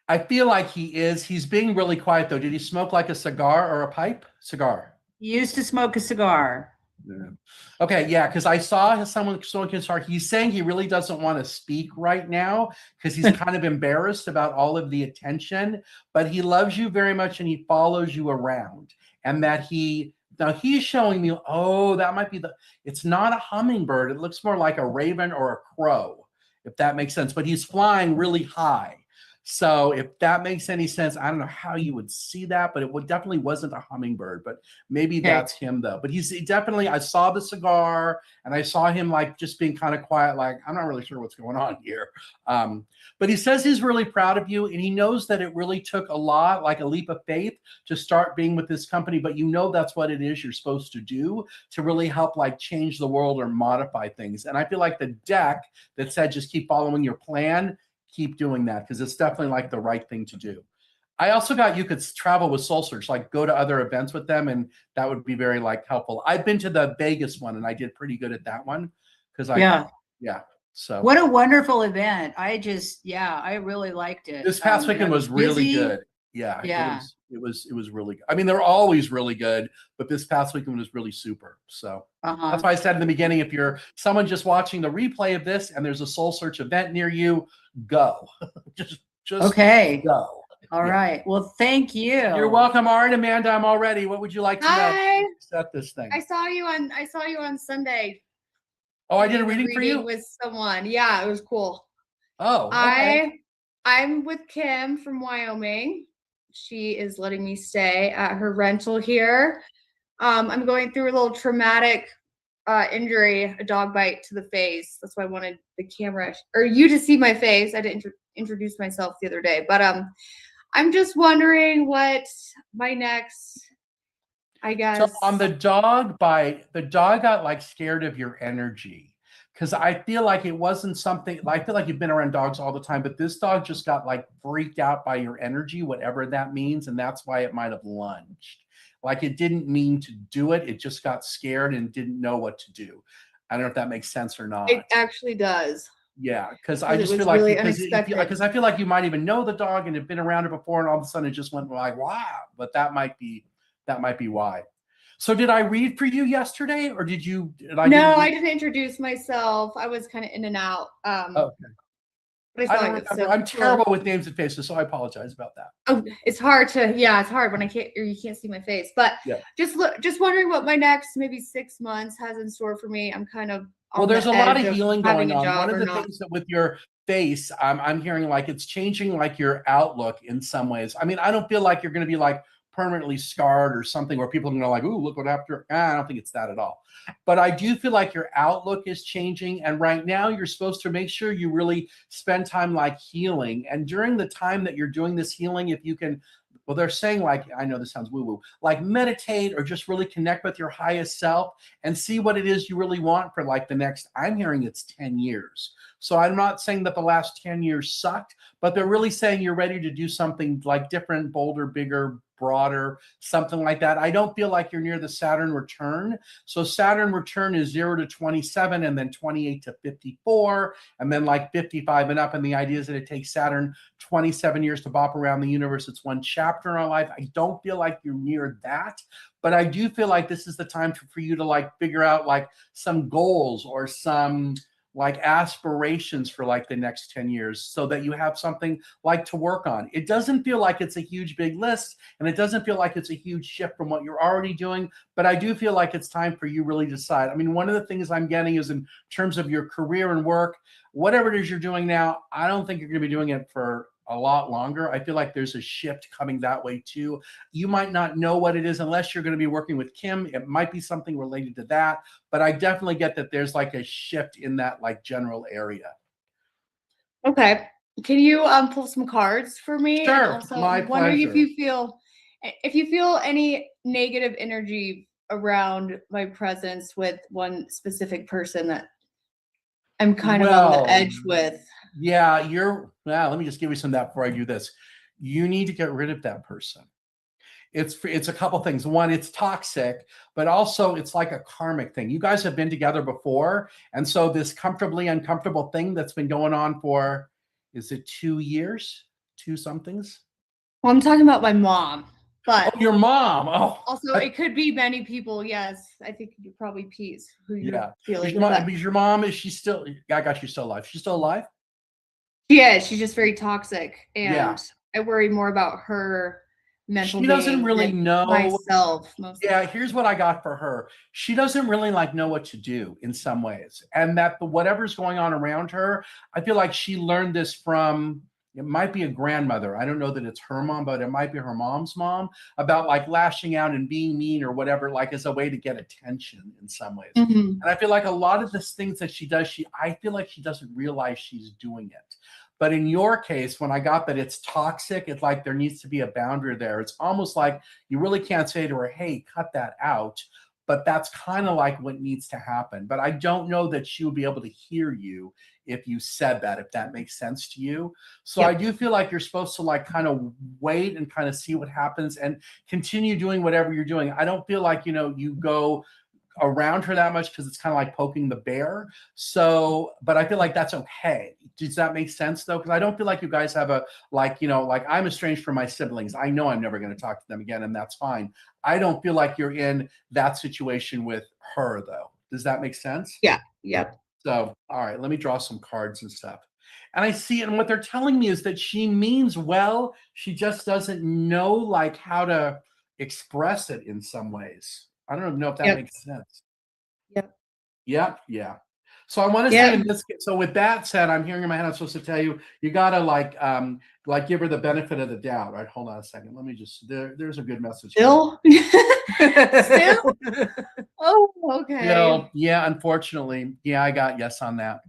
[SPEAKER 3] I feel like he is. He's being really quiet though. Did he smoke like a cigar or a pipe? Cigar.
[SPEAKER 5] He used to smoke a cigar.
[SPEAKER 3] Yeah. Okay, yeah, because I saw someone smoking a cigar. He's saying he really doesn't want to speak right now because he's kind of embarrassed about all of the attention, but he loves you very much and he follows you around. And that now he's showing me, that might be it's not a hummingbird. It looks more like a raven or a crow, if that makes sense. But he's flying really high. So if that makes any sense, I don't know how you would see that, but it definitely wasn't a hummingbird, but maybe that's him though. But he definitely, I saw the cigar and I saw him like just being kind of quiet, like, I'm not really sure what's going on here. But he says he's really proud of you and he knows that it really took a lot, like a leap of faith to start being with this company, but you know that's what it is you're supposed to do to really help like change the world or modify things. And I feel like the deck that said just keep following your plan, keep doing that because it's definitely like the right thing to do. I also got you could travel with Soul Search, like go to other events with them, and that would be very like helpful. I've been to the Vegas one and I did pretty good at that one because So
[SPEAKER 5] what a wonderful event. I really liked it.
[SPEAKER 3] This past weekend was really good. Yeah. It was really good. I mean, they're always really good, but this past weekend was really super. So that's why I said in the beginning, if you're someone just watching the replay of this and there's a Soul Search event near you, go. just go.
[SPEAKER 5] All right. Well, thank you.
[SPEAKER 3] You're welcome. All right, Amanda, I'm all ready. What would you like to know? Set this thing.
[SPEAKER 6] I saw you on Sunday.
[SPEAKER 3] Oh, I did a reading for you?
[SPEAKER 6] With someone. Yeah, it was cool.
[SPEAKER 3] Oh, okay.
[SPEAKER 6] I'm with Kim from Wyoming. She is letting me stay at her rental here. I'm going through a little traumatic injury, a dog bite to the face. That's why I wanted the camera or you to see my face. I didn't introduce myself the other day, but I'm just wondering what my next, I guess.
[SPEAKER 3] So on the dog bite, the dog got like scared of your energy. Because I feel like it wasn't something, I feel like you've been around dogs all the time, but this dog just got like freaked out by your energy, whatever that means. And that's why it might have lunged. Like it didn't mean to do it. It just got scared and didn't know what to do. I don't know if that makes sense or not.
[SPEAKER 6] It actually does.
[SPEAKER 3] Yeah, because I just feel like, really because I feel like you might even know the dog and have been around it before and all of a sudden it just went like, wow, but that might be why. So did I read for you yesterday, or did you? I
[SPEAKER 6] didn't introduce myself. I was kind of in and out.
[SPEAKER 3] Okay. But I don't remember. I'm terrible with names and faces, so I apologize about that.
[SPEAKER 6] Oh, it's hard when you can't see my face. But just wondering what my next maybe 6 months has in store for me. I'm kind of
[SPEAKER 3] there's a lot of healing going on. One of the things that with your face, I'm hearing like it's changing like your outlook in some ways. I mean, I don't feel like you're going to be like permanently scarred or something where people are going to like, ooh, look what happened. I don't think it's that at all. But I do feel like your outlook is changing. And right now you're supposed to make sure you really spend time like healing. And during the time that you're doing this healing, if you can, well, they're saying like, I know this sounds woo-woo, like meditate or just really connect with your highest self and see what it is you really want for like the next, I'm hearing it's 10 years. So I'm not saying that the last 10 years sucked, but they're really saying you're ready to do something like different, bolder, bigger, broader, something like that. I don't feel like you're near the Saturn return. So Saturn return is 0 to 27 and then 28 to 54 and then like 55 and up. And the idea is that it takes Saturn 27 years to bop around the universe. It's one chapter in our life. I don't feel like you're near that, but I do feel like this is the time for you to like figure out like some goals or some like aspirations for like the next 10 years so that you have something like to work on. It doesn't feel like it's a huge big list, and it doesn't feel like it's a huge shift from what you're already doing, but I do feel like it's time for you really to decide. I mean, one of the things I'm getting is in terms of your career and work, whatever it is you're doing now, I don't think you're going to be doing it for a lot longer. I feel like there's a shift coming that way too. You might not know what it is unless you're going to be working with Kim. It might be something related to that, but I definitely get that there's like a shift in that like general area.
[SPEAKER 6] Okay. Can you pull some cards for me?
[SPEAKER 3] Sure,
[SPEAKER 6] And also,
[SPEAKER 3] my
[SPEAKER 6] I'm wondering
[SPEAKER 3] pleasure.
[SPEAKER 6] if you feel any negative energy around my presence with one specific person that I'm kind of on the edge with.
[SPEAKER 3] Yeah, let me just give you some of that before I do this. You need to get rid of that person. It's a couple things. One, it's toxic, but also it's like a karmic thing. You guys have been together before, and so this comfortably uncomfortable thing that's been going on for, is it 2 years? 2 somethings?
[SPEAKER 6] Well, I'm talking about my mom, but
[SPEAKER 3] your mom.
[SPEAKER 6] also it could be many people. Yes, I think you're probably Pete's who you're feeling.
[SPEAKER 3] Your mom, is she still? I got you still alive. She's still alive?
[SPEAKER 6] Yeah, she's just very toxic, and I worry more about her mental.
[SPEAKER 3] She doesn't really know
[SPEAKER 6] myself.
[SPEAKER 3] Here's what I got for her. She doesn't really like know what to do in some ways, and that whatever's going on around her, I feel like she learned this from. It might be a grandmother. I don't know that it's her mom, but it might be her mom's mom, about like lashing out and being mean or whatever, like as a way to get attention in some ways. And I feel like a lot of the things that she does, I feel like she doesn't realize she's doing it. But in your case, when I got that it's toxic, it's like there needs to be a boundary there. It's almost like you really can't say to her, hey, cut that out. But that's kind of like what needs to happen. But I don't know that she would be able to hear you if you said that, if that makes sense to you. So I do feel like you're supposed to like kind of wait and kind of see what happens and continue doing whatever you're doing. I don't feel like, you go around her that much because it's kind of like poking the bear. So, but I feel like that's okay. Does that make sense though? Because I don't feel like you guys have a, like I'm estranged from my siblings. I know I'm never going to talk to them again, and that's fine. I don't feel like you're in that situation with her though. Does that make sense?
[SPEAKER 6] Yeah. Yep.
[SPEAKER 3] So, all right, let me draw some cards and stuff. And I see, and what they're telling me is that she means well. She just doesn't know like how to express it in some ways. I don't know if that makes sense.
[SPEAKER 6] Yep.
[SPEAKER 3] Yeah. So I want to say in this case, so with that said, I'm hearing in my head, I'm supposed to tell you, you got to like give her the benefit of the doubt, right? Hold on a second. Let me just, there's a good message.
[SPEAKER 6] Still? Still? Oh, okay.
[SPEAKER 3] Yeah, unfortunately. Yeah, I got yes on that.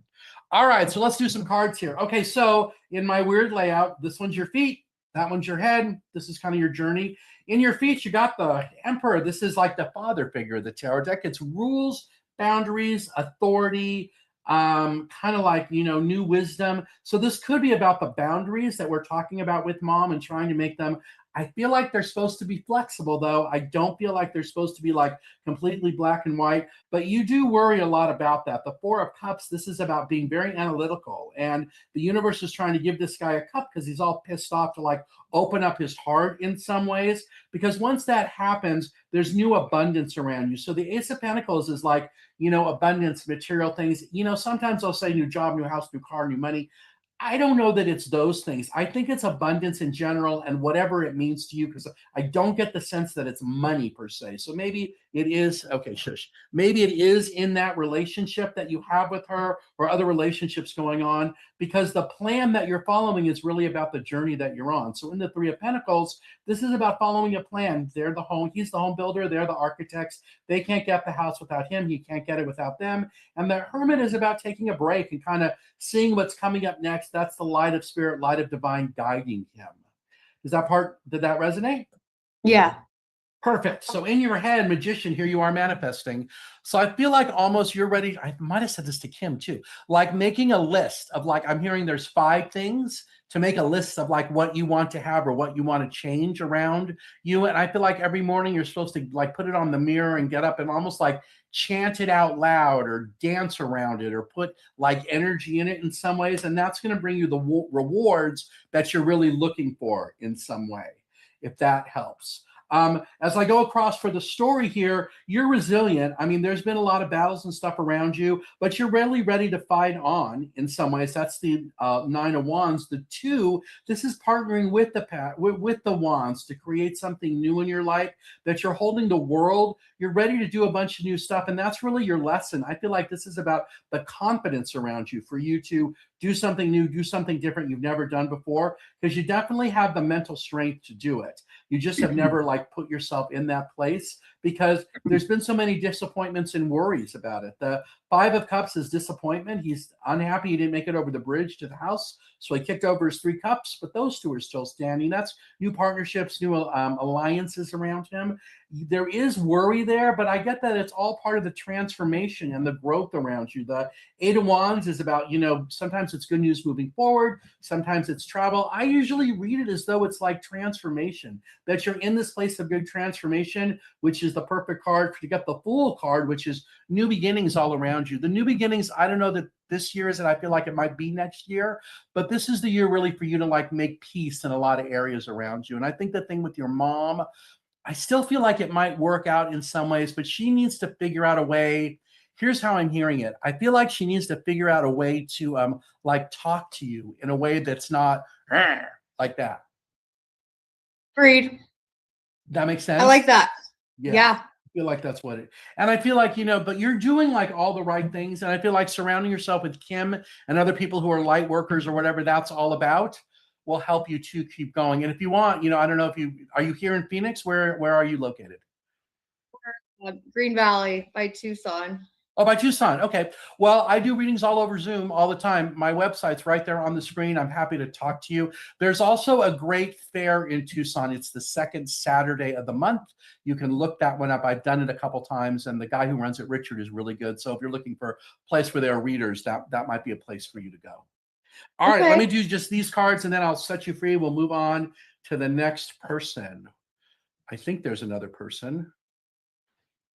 [SPEAKER 3] All right, so let's do some cards here. Okay, so in my weird layout, this one's your feet, that one's your head. This is kind of your journey. In your feet, you got the Emperor. This is like the father figure of the tarot deck. It's rules, boundaries, authority, kind of like, new wisdom. So this could be about the boundaries that we're talking about with mom and trying to make them. I feel like they're supposed to be flexible, though. I don't feel like they're supposed to be like completely black and white, but you do worry a lot about that. The Four of Cups, this is about being very analytical, and the universe is trying to give this guy a cup because he's all pissed off to like open up his heart in some ways, because once that happens, there's new abundance around you. So the Ace of Pentacles is like, abundance, material things. Sometimes I'll say new job, new house, new car, new money. I don't know that it's those things. I think it's abundance in general and whatever it means to you, because I don't get the sense that it's money per se. So maybe it is, okay, shush. Maybe it is in that relationship that you have with her or other relationships going on, because the plan that you're following is really about the journey that you're on. So in the Three of Pentacles, this is about following a plan. He's the home builder. They're the architects. They can't get the house without him. He can't get it without them. And the Hermit is about taking a break and kind of seeing what's coming up next. That's the light of spirit, light of divine guiding him. Did that resonate?
[SPEAKER 6] Yeah.
[SPEAKER 3] Perfect. So in your head, Magician, here you are manifesting. So I feel like almost you're ready. I might have said this to Kim too, like making a list of like, I'm hearing there's 5 things to make a list of like what you want to have or what you want to change around you. And I feel like every morning you're supposed to like put it on the mirror and get up and almost like chant it out loud or dance around it or put like energy in it in some ways. And that's going to bring you the rewards that you're really looking for in some way, if that helps. As I go across for the story here, you're resilient. I mean, there's been a lot of battles and stuff around you, but you're really ready to fight on in some ways. That's the Nine of Wands. The two, this is partnering with the Wands to create something new in your life, that you're holding the world. You're ready to do a bunch of new stuff, and that's really your lesson. I feel like this is about the confidence around you, for you to do something new, do something different you've never done before, because you definitely have the mental strength to do it. You just have never like put yourself in that place, because there's been so many disappointments and worries about it. The Five of Cups is disappointment. He's unhappy he didn't make it over the bridge to the house, so he kicked over his 3 cups, but those 2 are still standing. That's new partnerships, new alliances around him. There is worry there, but I get that it's all part of the transformation and the growth around you. The Eight of Wands is about, sometimes it's good news moving forward, sometimes it's travel. I usually read it as though it's like transformation, that you're in this place of good transformation, which is the perfect card to get the Fool card, which is new beginnings all around you. The new beginnings, I don't know that this year is it. I feel like it might be next year, but this is the year really for you to like make peace in a lot of areas around you. And I think the thing with your mom, I still feel like it might work out in some ways, but she needs to figure out a way. Here's how I'm hearing it. I feel like she needs to figure out a way to like talk to you in a way that's not like that.
[SPEAKER 6] Agreed.
[SPEAKER 3] That makes sense?
[SPEAKER 6] I like that. Yeah.
[SPEAKER 3] I feel like that's what it, and I feel like, but you're doing like all the right things. And I feel like surrounding yourself with Kim and other people who are light workers or whatever that's all about will help you to keep going. And if you want, I don't know if are you here in Phoenix? Where are you located?
[SPEAKER 6] Green Valley by Tucson.
[SPEAKER 3] Oh, by Tucson. Okay. Well, I do readings all over Zoom all the time. My website's right there on the screen. I'm happy to talk to you. There's also a great fair in Tucson. It's the second Saturday of the month. You can look that one up. I've done it a couple times, and the guy who runs it, Richard, is really good. So if you're looking for a place where there are readers, that might be a place for you to go. All right, let me do just these cards, and then I'll set you free. We'll move on to the next person. I think there's another person.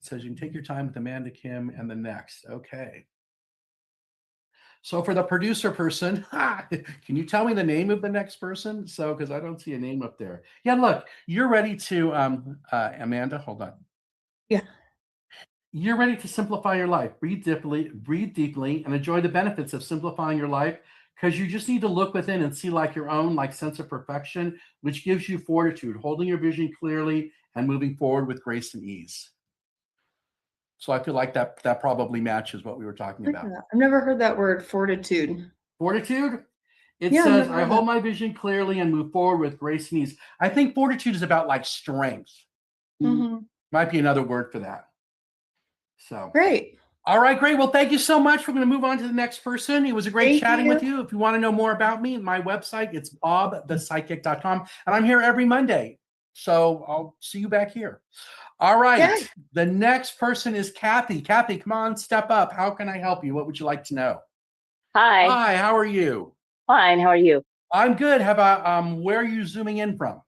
[SPEAKER 3] It says you can take your time with Amanda, Kim, and the next. Okay. So for the producer person, can you tell me the name of the next person? So, because I don't see a name up there. Yeah, look, you're ready to, Amanda, hold on.
[SPEAKER 6] Yeah.
[SPEAKER 3] You're ready to simplify your life. Breathe deeply, and enjoy the benefits of simplifying your life, because you just need to look within and see like your own like sense of perfection, which gives you fortitude, holding your vision clearly and moving forward with grace and ease. So I feel like that probably matches what we were talking about.
[SPEAKER 6] I've never heard that word, fortitude.
[SPEAKER 3] Fortitude? It says, I hold my vision clearly and move forward with grace and ease. I think fortitude is about like strength.
[SPEAKER 6] Mm-hmm.
[SPEAKER 3] Might be another word for that. So
[SPEAKER 6] great.
[SPEAKER 3] All right, great. Well, thank you so much. We're going to move on to the next person. It was a great chatting with you. If you want to know more about me, my website, it's bobthepsychic.com. And I'm here every Monday. So I'll see you back here. All right. Yeah. The next person is Kathy. Kathy, come on, step up. How can I help you? What would you like to know?
[SPEAKER 7] Hi.
[SPEAKER 3] Hi, how are you?
[SPEAKER 7] Fine. How are you?
[SPEAKER 3] I'm good. How about where are you zooming in from?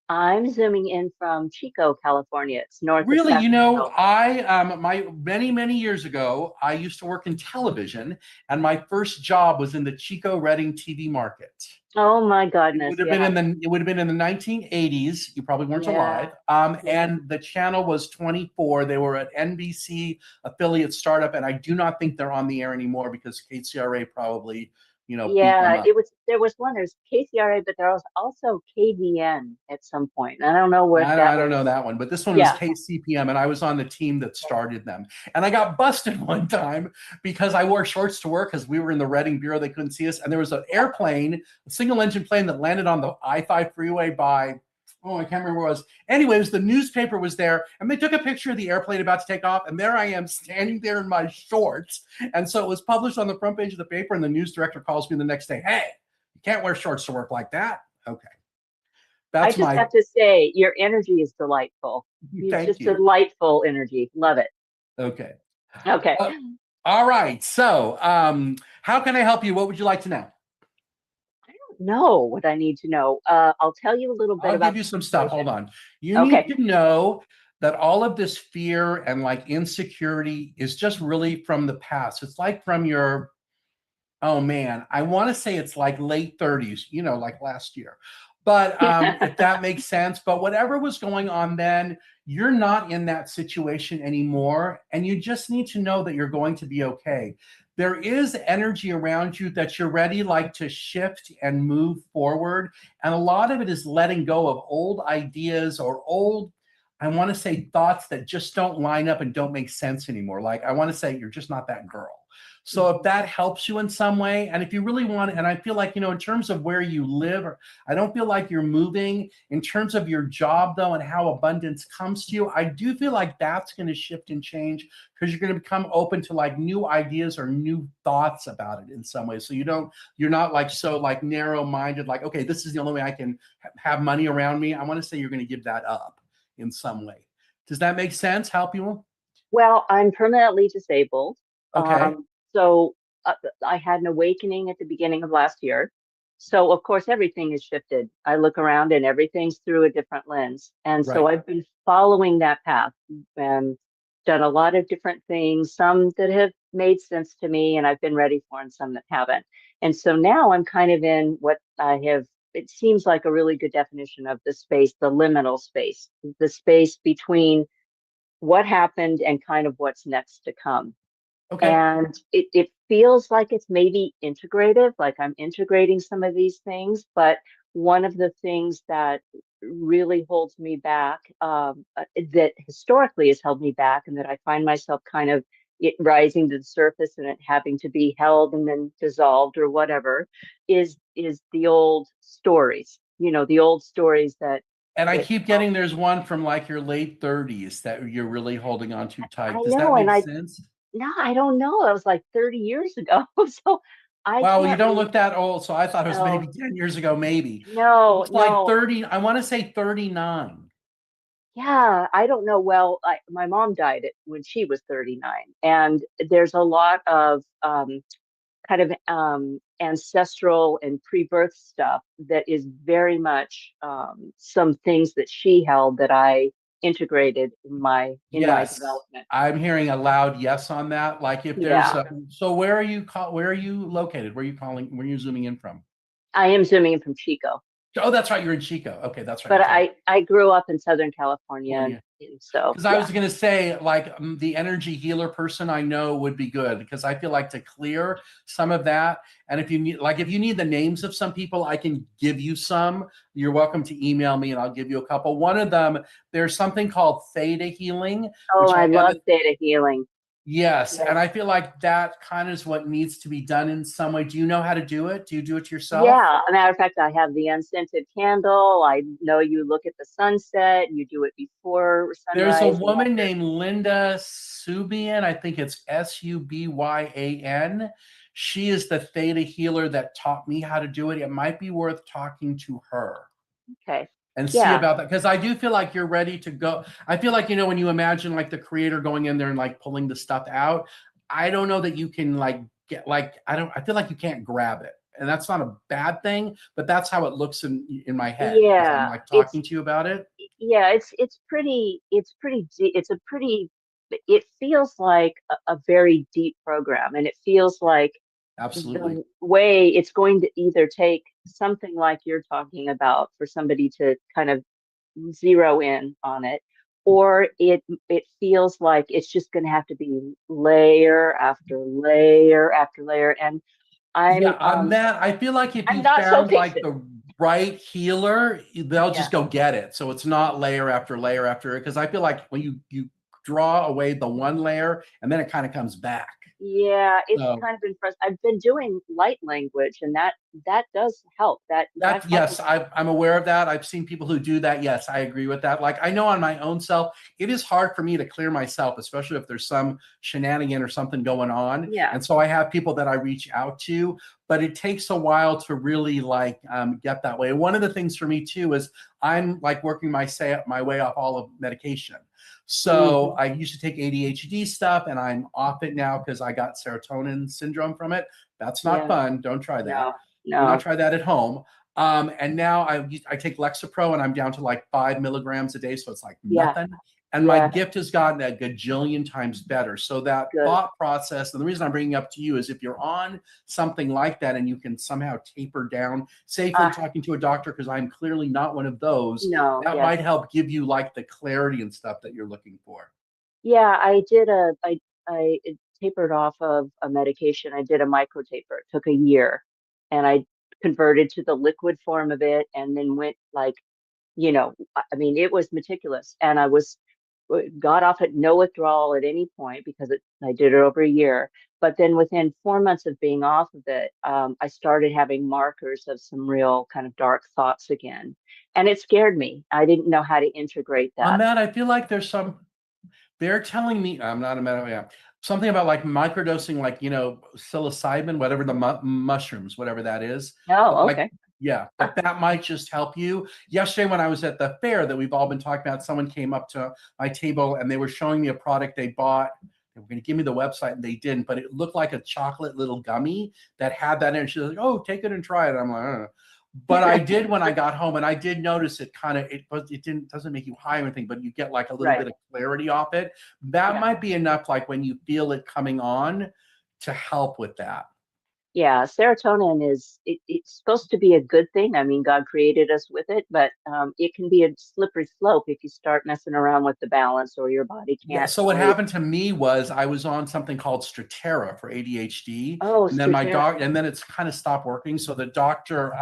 [SPEAKER 7] I'm zooming in from Chico, California. It's north of
[SPEAKER 3] Really,
[SPEAKER 7] Sacramento.
[SPEAKER 3] I many years ago, I used to work in television, and my first job was in the Chico Redding TV market.
[SPEAKER 7] Oh my goodness!
[SPEAKER 3] It would have been in the 1980s. You probably weren't alive. And the channel was 24. They were an NBC affiliate startup, and I do not think they're on the air anymore because KCRA probably, beat them up.
[SPEAKER 7] There was one. There's KCRA, but there was also KVN at some point. I don't know where
[SPEAKER 3] I don't know that one, but this one was KCPM, and I was on the team that started them. And I got busted one time because I wore shorts to work because we were in the Redding Bureau. They couldn't see us. And there was an airplane, a single engine plane that landed on the I-5 freeway by, I can't remember where it was. Anyways, the newspaper was there, and they took a picture of the airplane about to take off, and there I am standing there in my shorts. And so it was published on the front page of the paper, and the news director calls me the next day, hey, you can't wear shorts to work like that. Okay.
[SPEAKER 7] I just have to say, your energy is delightful. It's just delightful energy. Love it.
[SPEAKER 3] Okay.
[SPEAKER 7] Okay.
[SPEAKER 3] All right. So how can I help you? What would you like to know?
[SPEAKER 7] Know what I need to know. I'll tell you a little bit about.
[SPEAKER 3] I'll give you some stuff. Hold on. You need to know that all of this fear and like insecurity is just really from the past. It's like from your, I want to say it's like late 30s, like last year. But if that makes sense, but whatever was going on then, you're not in that situation anymore. And you just need to know that you're going to be okay. There is energy around you that you're ready like to shift and move forward. And a lot of it is letting go of old ideas or old, I want to say, thoughts that just don't line up and don't make sense anymore. Like I want to say, you're just not that girl. So if that helps you in some way, and if you really want, and I feel like, you know, in terms of where you live, or I don't feel like you're moving. In terms of your job though, and how abundance comes to you, I do feel like that's going to shift and change, because you're going to become open to like new ideas or new thoughts about it in some way. So you're not like so like narrow-minded, like, okay, this is the only way I can have money around me. I want to say you're going to give that up in some way. Does that make sense? Help you?
[SPEAKER 7] Well, I'm permanently disabled.
[SPEAKER 3] Okay.
[SPEAKER 7] So I had an awakening at the beginning of last year. So of course, everything has shifted. I look around and everything's through a different lens. And so I've been following that path and done a lot of different things, some that have made sense to me and I've been ready for, and some that haven't. And so now I'm kind of in what I have, it seems like a really good definition of the space, the liminal space, the space between what happened and kind of what's next to come.
[SPEAKER 3] Okay.
[SPEAKER 7] And it feels like it's maybe integrative, like I'm integrating some of these things. But one of the things that really holds me back, that historically has held me back, and that I find myself kind of it rising to the surface and it having to be held and then dissolved or whatever, is the old stories. You know, the old stories that.
[SPEAKER 3] And I keep getting there's one from like your late 30s that you're really holding on too tight.
[SPEAKER 7] I
[SPEAKER 3] Does
[SPEAKER 7] know,
[SPEAKER 3] that make sense?
[SPEAKER 7] No, I don't know. That was like 30 years ago. So I
[SPEAKER 3] Wow,
[SPEAKER 7] can't.
[SPEAKER 3] you don't look that old. So I thought it was
[SPEAKER 7] No,
[SPEAKER 3] maybe 10 years ago, maybe.
[SPEAKER 7] no,
[SPEAKER 3] It's like
[SPEAKER 7] no.
[SPEAKER 3] 30, I want to say 39.
[SPEAKER 7] Yeah, I don't know. Well, my mom died when she was 39, and there's a lot of kind of ancestral and pre-birth stuff that is very much some things that she held that I integrated in my development.
[SPEAKER 3] I'm hearing a loud yes on that. Like if there's so where are you located? Where are you calling? Where are you zooming in from?
[SPEAKER 7] I am zooming in from Chico.
[SPEAKER 3] Oh, that's right. You're in Chico. Okay, that's right.
[SPEAKER 7] But I grew up in Southern California. So
[SPEAKER 3] because I was going to say, like, the energy healer person I know would be good, because I feel like to clear some of that. And if you need the names of some people, I can give you some. You're welcome to email me and I'll give you a couple. One of them, there's something called theta healing.
[SPEAKER 7] Oh, I love theta healing.
[SPEAKER 3] Yes. And I feel like that kind of is what needs to be done in some way. Do you know how to do it? Do you do it yourself?
[SPEAKER 7] Yeah. As a matter of fact, I have the unscented candle. I know you look at the sunset, you do it before sunrise.
[SPEAKER 3] There's a woman named Linda Subyan. I think it's Subyan. She is the theta healer that taught me how to do it. It might be worth talking to her.
[SPEAKER 7] Okay.
[SPEAKER 3] And see about that, because I do feel like you're ready to go. I feel like, when you imagine like the creator going in there and like pulling the stuff out, I don't know that you can like get like, I feel like you can't grab it. And that's not a bad thing, but that's how it looks in my head.
[SPEAKER 7] Yeah.
[SPEAKER 3] I'm like talking to you about it.
[SPEAKER 7] Yeah, it feels like a very deep program, and it feels like
[SPEAKER 3] absolutely
[SPEAKER 7] the way it's going to either take something like you're talking about for somebody to kind of zero in on it, or it feels like it's just going to have to be layer after layer after layer. And
[SPEAKER 3] on that, I feel like if you found like the right healer, they'll just go get it. So it's not layer after layer after, because I feel like when you draw away the one layer and then it kind of comes back.
[SPEAKER 7] Yeah, it's kind of impressive. I've been doing light language, and that does help.
[SPEAKER 3] Yes, I'm aware of that. I've seen people who do that. Yes, I agree with that. Like I know on my own self, it is hard for me to clear myself, especially if there's some shenanigan or something going on.
[SPEAKER 7] Yeah.
[SPEAKER 3] And so I have people that I reach out to, but it takes a while to really like get that way. One of the things for me too is I'm like working my way off all of medication. So I used to take ADHD stuff and I'm off it now because I got serotonin syndrome from it. That's not fun. Don't try that.
[SPEAKER 7] No.
[SPEAKER 3] Do not try that at home. And now I take Lexapro and I'm down to like 5 milligrams a day. So it's like nothing. And my gift has gotten a gajillion times better. So that
[SPEAKER 7] Good.
[SPEAKER 3] thought process, and the reason I'm bringing up to you is if you're on something like that and you can somehow taper down safely talking to a doctor, because I'm clearly not one of those,
[SPEAKER 7] No,
[SPEAKER 3] that
[SPEAKER 7] yes.
[SPEAKER 3] might help give you like the clarity and stuff that you're looking for.
[SPEAKER 7] Yeah, I tapered off of a medication. I did a micro taper. It took a year, and I converted to the liquid form of it, and then went like, I mean, it was meticulous, and I got off at no withdrawal at any point because I did it over a year. But then within 4 months of being off of it, I started having markers of some real kind of dark thoughts again, and it scared me. I didn't know how to integrate that.
[SPEAKER 3] On that, I feel like they're telling me, I'm not a medical, yeah, something about like microdosing, like, psilocybin, whatever the mushrooms, whatever that is.
[SPEAKER 7] Oh, okay.
[SPEAKER 3] Like, yeah, but that might just help you. Yesterday, when I was at the fair that we've all been talking about, someone came up to my table and they were showing me a product they bought. They were going to give me the website and they didn't, but it looked like a chocolate little gummy that had that in it. She was like, "Oh, take it and try it." I'm like, But I did when I got home, and I did notice it doesn't make you high or anything, but you get like a little bit of clarity off it. That might be enough, like when you feel it coming on, to help with that.
[SPEAKER 7] Yeah, serotonin it's supposed to be a good thing. I mean, God created us with it, but it can be a slippery slope if you start messing around with the balance or your body can't.
[SPEAKER 3] Yeah. So what happened to me was I was on something called Strattera for ADHD.
[SPEAKER 7] Oh,
[SPEAKER 3] and then and then it's kind of stopped working. So the doctor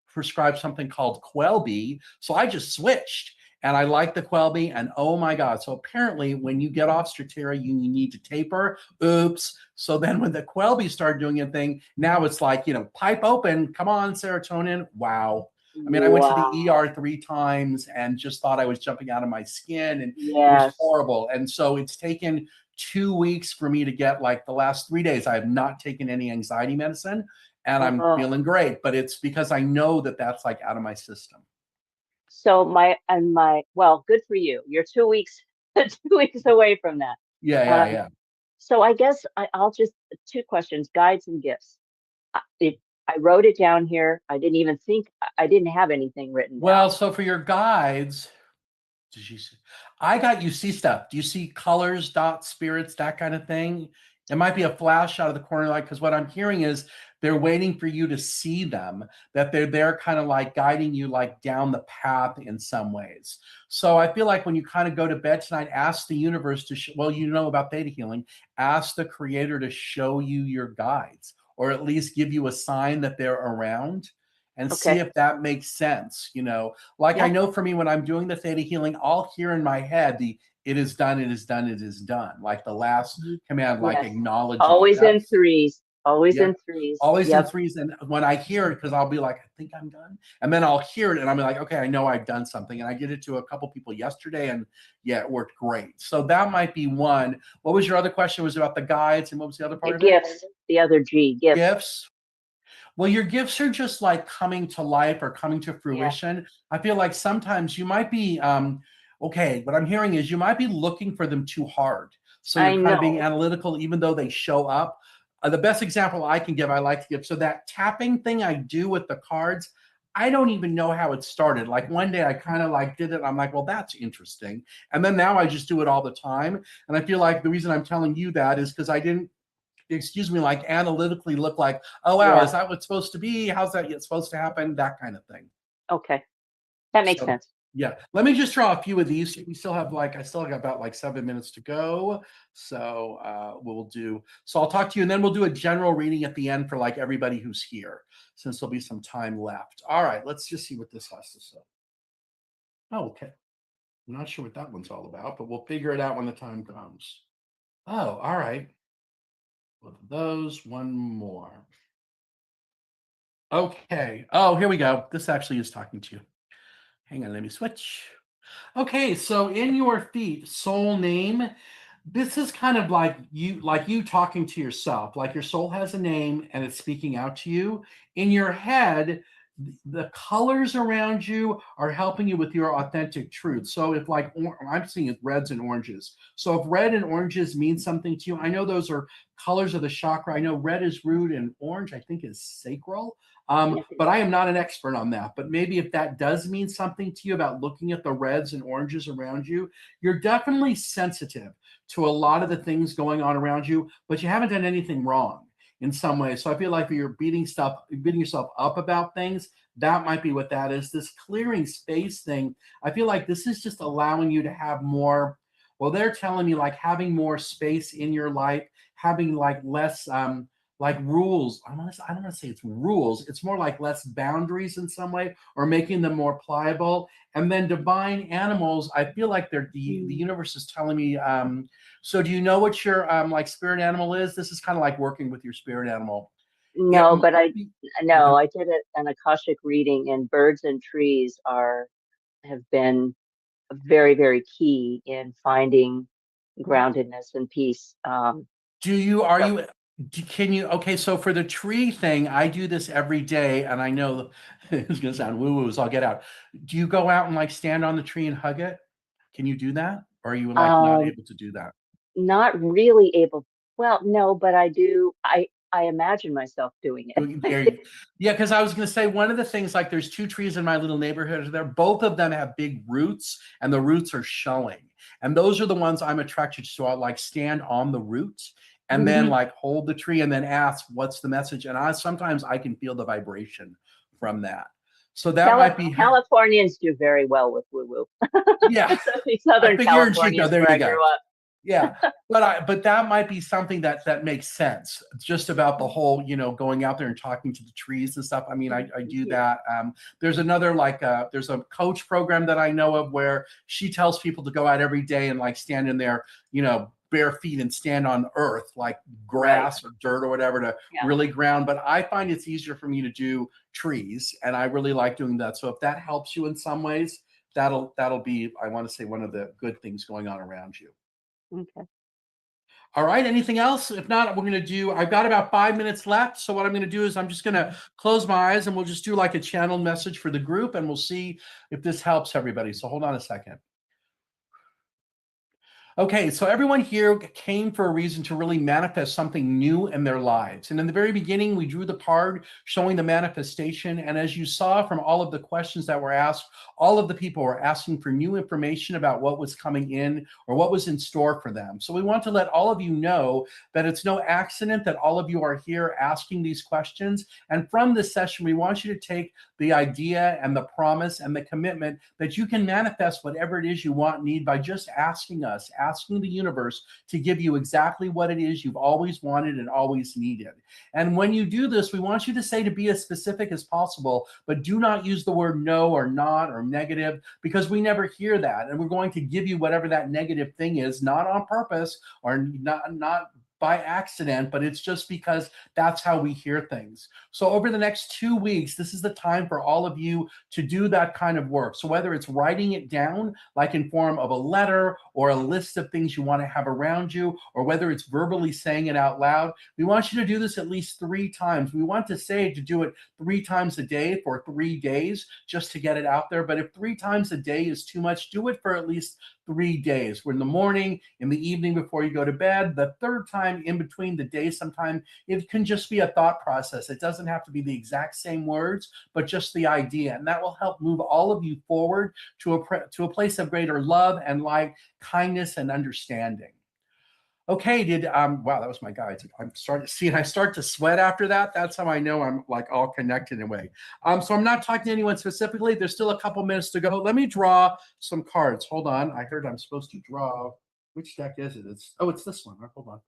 [SPEAKER 3] prescribed something called Quelby. So I just switched. And I like the Quelby, and oh my God. So apparently when you get off Strattera, you need to taper. Oops. So then when the Quelby started doing a thing, now it's like, pipe open, come on, serotonin. Wow. I mean, I went to the ER 3 times and just thought I was jumping out of my skin, and it was horrible. And so it's taken 2 weeks for me to get, like, the last 3 days, I have not taken any anxiety medicine, and I'm feeling great, but it's because I know that that's like out of my system.
[SPEAKER 7] So well, good for you. You're 2 weeks, 2 weeks away from that.
[SPEAKER 3] Yeah.
[SPEAKER 7] So I guess I'll just 2 questions: guides and gifts. I wrote it down here. I didn't have anything written down.
[SPEAKER 3] Well, so for your guides, I got you see stuff. Do you see colors, dots, spirits, that kind of thing? It might be a flash out of the corner, like, because what I'm hearing is they're waiting for you to see them, that they're kind of like guiding you like down the path in some ways. So I feel like when you kind of go to bed tonight, ask the universe to, about theta healing, ask the creator to show you your guides, or at least give you a sign that they're around, and see if that makes sense. I know for me, when I'm doing the theta healing, I'll hear in my head it is done, it is done, it is done. Like the last command, like acknowledge.
[SPEAKER 7] Always in threes. Always in threes.
[SPEAKER 3] Always in threes. And when I hear it, because I'll be like, I think I'm done. And then I'll hear it and I'm like, okay, I know I've done something. And I did it to a couple people yesterday, and it worked great. So that might be one. What was your other question? Was about the guides, and what was the other part of it?
[SPEAKER 7] Gifts. The other G, gifts.
[SPEAKER 3] Gifts. Well, your gifts are just like coming to life or coming to fruition. I feel like sometimes you might be, what I'm hearing is you might be looking for them too hard. So you're kind of being analytical, even though they show up. The best example I can give, I like to give. So that tapping thing I do with the cards, I don't even know how it started. Like one day I kind of like did it. I'm like, well, that's interesting. And then now I just do it all the time. And I feel like the reason I'm telling you that is because I didn't, like analytically look like, oh, wow, is that what's supposed to be? How's that supposed to happen? That kind of thing.
[SPEAKER 7] Okay. That makes sense.
[SPEAKER 3] Yeah. Let me just draw a few of these. We still have I still got about 7 minutes to go. So so I'll talk to you, and then we'll do a general reading at the end for like everybody who's here, since there'll be some time left. All right. Let's just see what this has to say. Oh, okay. I'm not sure what that one's all about, but we'll figure it out when the time comes. Oh, all right. Both of those, one more. Okay. Oh, here we go. This actually is talking to you. Hang on, let me switch. Okay, so in your feet, soul name, this is kind of like you talking to yourself, like your soul has a name and it's speaking out to you. In your head, the colors around you are helping you with your authentic truth. So if like I'm seeing reds and oranges. So if red and oranges mean something to you, I know those are colors of the chakra. I know red is root and orange, I think, is sacral. But I am not an expert on that. But maybe if that does mean something to you about looking at the reds and oranges around you, you're definitely sensitive to a lot of the things going on around you, but you haven't done anything wrong in some way. So I feel like if you're beating yourself up about things, that might be what that is. This clearing space thing, I feel like this is just allowing you to have more, well, they're telling me like having more space in your life, having like less like rules. I don't want to say it's rules. It's more like less boundaries in some way, or making them more pliable. And then divine animals, I feel like the universe is telling me, so do you know what your like spirit animal is? This is kind of like working with your spirit animal.
[SPEAKER 7] No, but I did an Akashic reading, and birds and trees have been very, very key in finding groundedness and peace.
[SPEAKER 3] Okay, so for the tree thing, I do this every day, and I know it's gonna sound woo-woo, so I'll get out. Do you go out and like stand on the tree and hug it? Can you do that? Or are you like not able to do that?
[SPEAKER 7] Not really able. Well, no, but I do. I imagine myself doing it.
[SPEAKER 3] Yeah, because I was going to say one of the things, like there's 2 trees in my little neighborhood there. Both of them have big roots, and the roots are showing. And those are the ones I'm attracted to. So I'll like stand on the roots and then like hold the tree and then ask, what's the message? And sometimes I can feel the vibration from that. So that might be.
[SPEAKER 7] Californians do very well with woo-woo.
[SPEAKER 3] Yeah.
[SPEAKER 7] Southern California, where I grew up.
[SPEAKER 3] Yeah, but that might be something that makes sense. It's just about the whole, going out there and talking to the trees and stuff. I mean, I do that. There's another there's a coach program that I know of where she tells people to go out every day and like stand in their, bare feet and stand on earth, like grass or dirt or whatever, to really ground. But I find it's easier for me to do trees, and I really like doing that. So if that helps you in some ways, that'll be, I want to say, one of the good things going on around you.
[SPEAKER 7] Okay.
[SPEAKER 3] All right. Anything else? If not, we're going to I've got about 5 minutes left. So what I'm going to do is I'm just going to close my eyes, and we'll just do like a channel message for the group, and we'll see if this helps everybody. So hold on a second. Okay, so everyone here came for a reason to really manifest something new in their lives. And in the very beginning, we drew the card showing the manifestation. And as you saw from all of the questions that were asked, all of the people were asking for new information about what was coming in or what was in store for them. So we want to let all of you know that it's no accident that all of you are here asking these questions. And from this session, we want you to take the idea and the promise and the commitment that you can manifest whatever it is you want, need, by just asking us, asking the universe to give you exactly what it is you've always wanted and always needed. And when you do this, we want you to say to be as specific as possible, but do not use the word no or not or negative, because we never hear that. And we're going to give you whatever that negative thing is, not on purpose or not by accident, but it's just because that's how we hear things. So over the next 2 weeks, this is the time for all of you to do that kind of work. So whether it's writing it down, like in form of a letter or a list of things you want to have around you, or whether it's verbally saying it out loud, we want you to do this at least 3 times. We want to say to do it 3 times a day for 3 days, just to get it out there. But if 3 times a day is too much, do it for at least 3 days. We're in the morning, in the evening before you go to bed. The third time in between the days, sometime it can just be a thought process. It doesn't have to be the exact same words, but just the idea. And that will help move all of you forward to a place of greater love and light, kindness and understanding. Okay, wow, that was my guide. I'm starting to see, and I start to sweat after that. That's how I know I'm like all connected in a way. So I'm not talking to anyone specifically. There's still a couple minutes to go. Let me draw some cards. Hold on. I heard I'm supposed to draw. Which deck is it? It's this one. Hold on.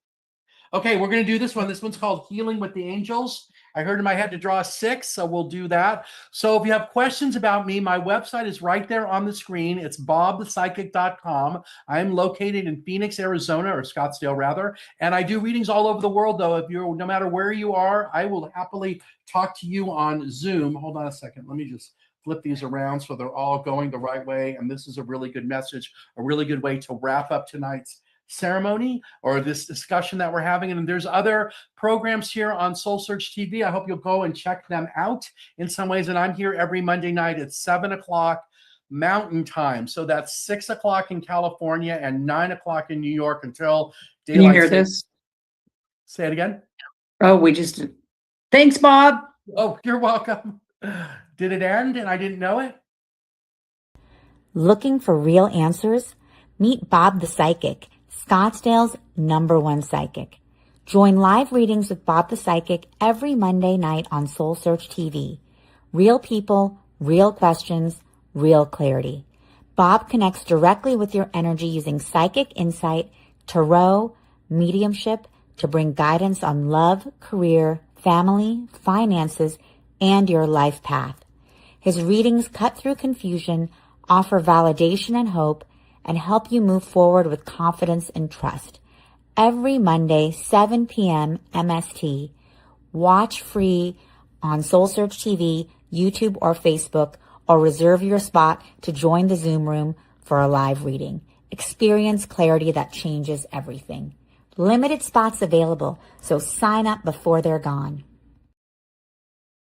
[SPEAKER 3] Okay, we're going to do this one. This one's called Healing with the Angels. I heard in my head to draw 6, so we'll do that. So if you have questions about me, my website is right there on the screen. It's bobthepsychic.com. I'm located in Phoenix, Arizona, or Scottsdale rather, and I do readings all over the world, though. No matter where you are, I will happily talk to you on Zoom. Hold on a second. Let me just flip these around so they're all going the right way, and this is a really good message, a really good way to wrap up tonight's ceremony or this discussion that we're having. And there's other programs here on Soul Search TV. I hope you'll go and check them out in some ways. And I'm here every Monday night at 7 o'clock Mountain Time. So that's 6 o'clock in California and 9 o'clock in New York until
[SPEAKER 8] Can you
[SPEAKER 3] daylight.
[SPEAKER 8] hear this?
[SPEAKER 3] Say it again.
[SPEAKER 8] Oh, we just. Thanks, Bob.
[SPEAKER 3] Oh, you're welcome. Did it end and I didn't know it?
[SPEAKER 1] Looking for real answers? Meet Bob the Psychic, Scottsdale's #1 psychic. Join live readings with Bob the Psychic every Monday night on Soul Search TV. Real people, real questions, real clarity. Bob connects directly with your energy using psychic insight, tarot, mediumship to bring guidance on love, career, family, finances, and your life path. His readings cut through confusion, offer validation and hope, and help you move forward with confidence and trust. Every Monday, 7 p.m. MST. Watch free on Soul Search TV, YouTube, or Facebook, or reserve your spot to join the Zoom room for a live reading. Experience clarity that changes everything. Limited spots available, so sign up before they're gone.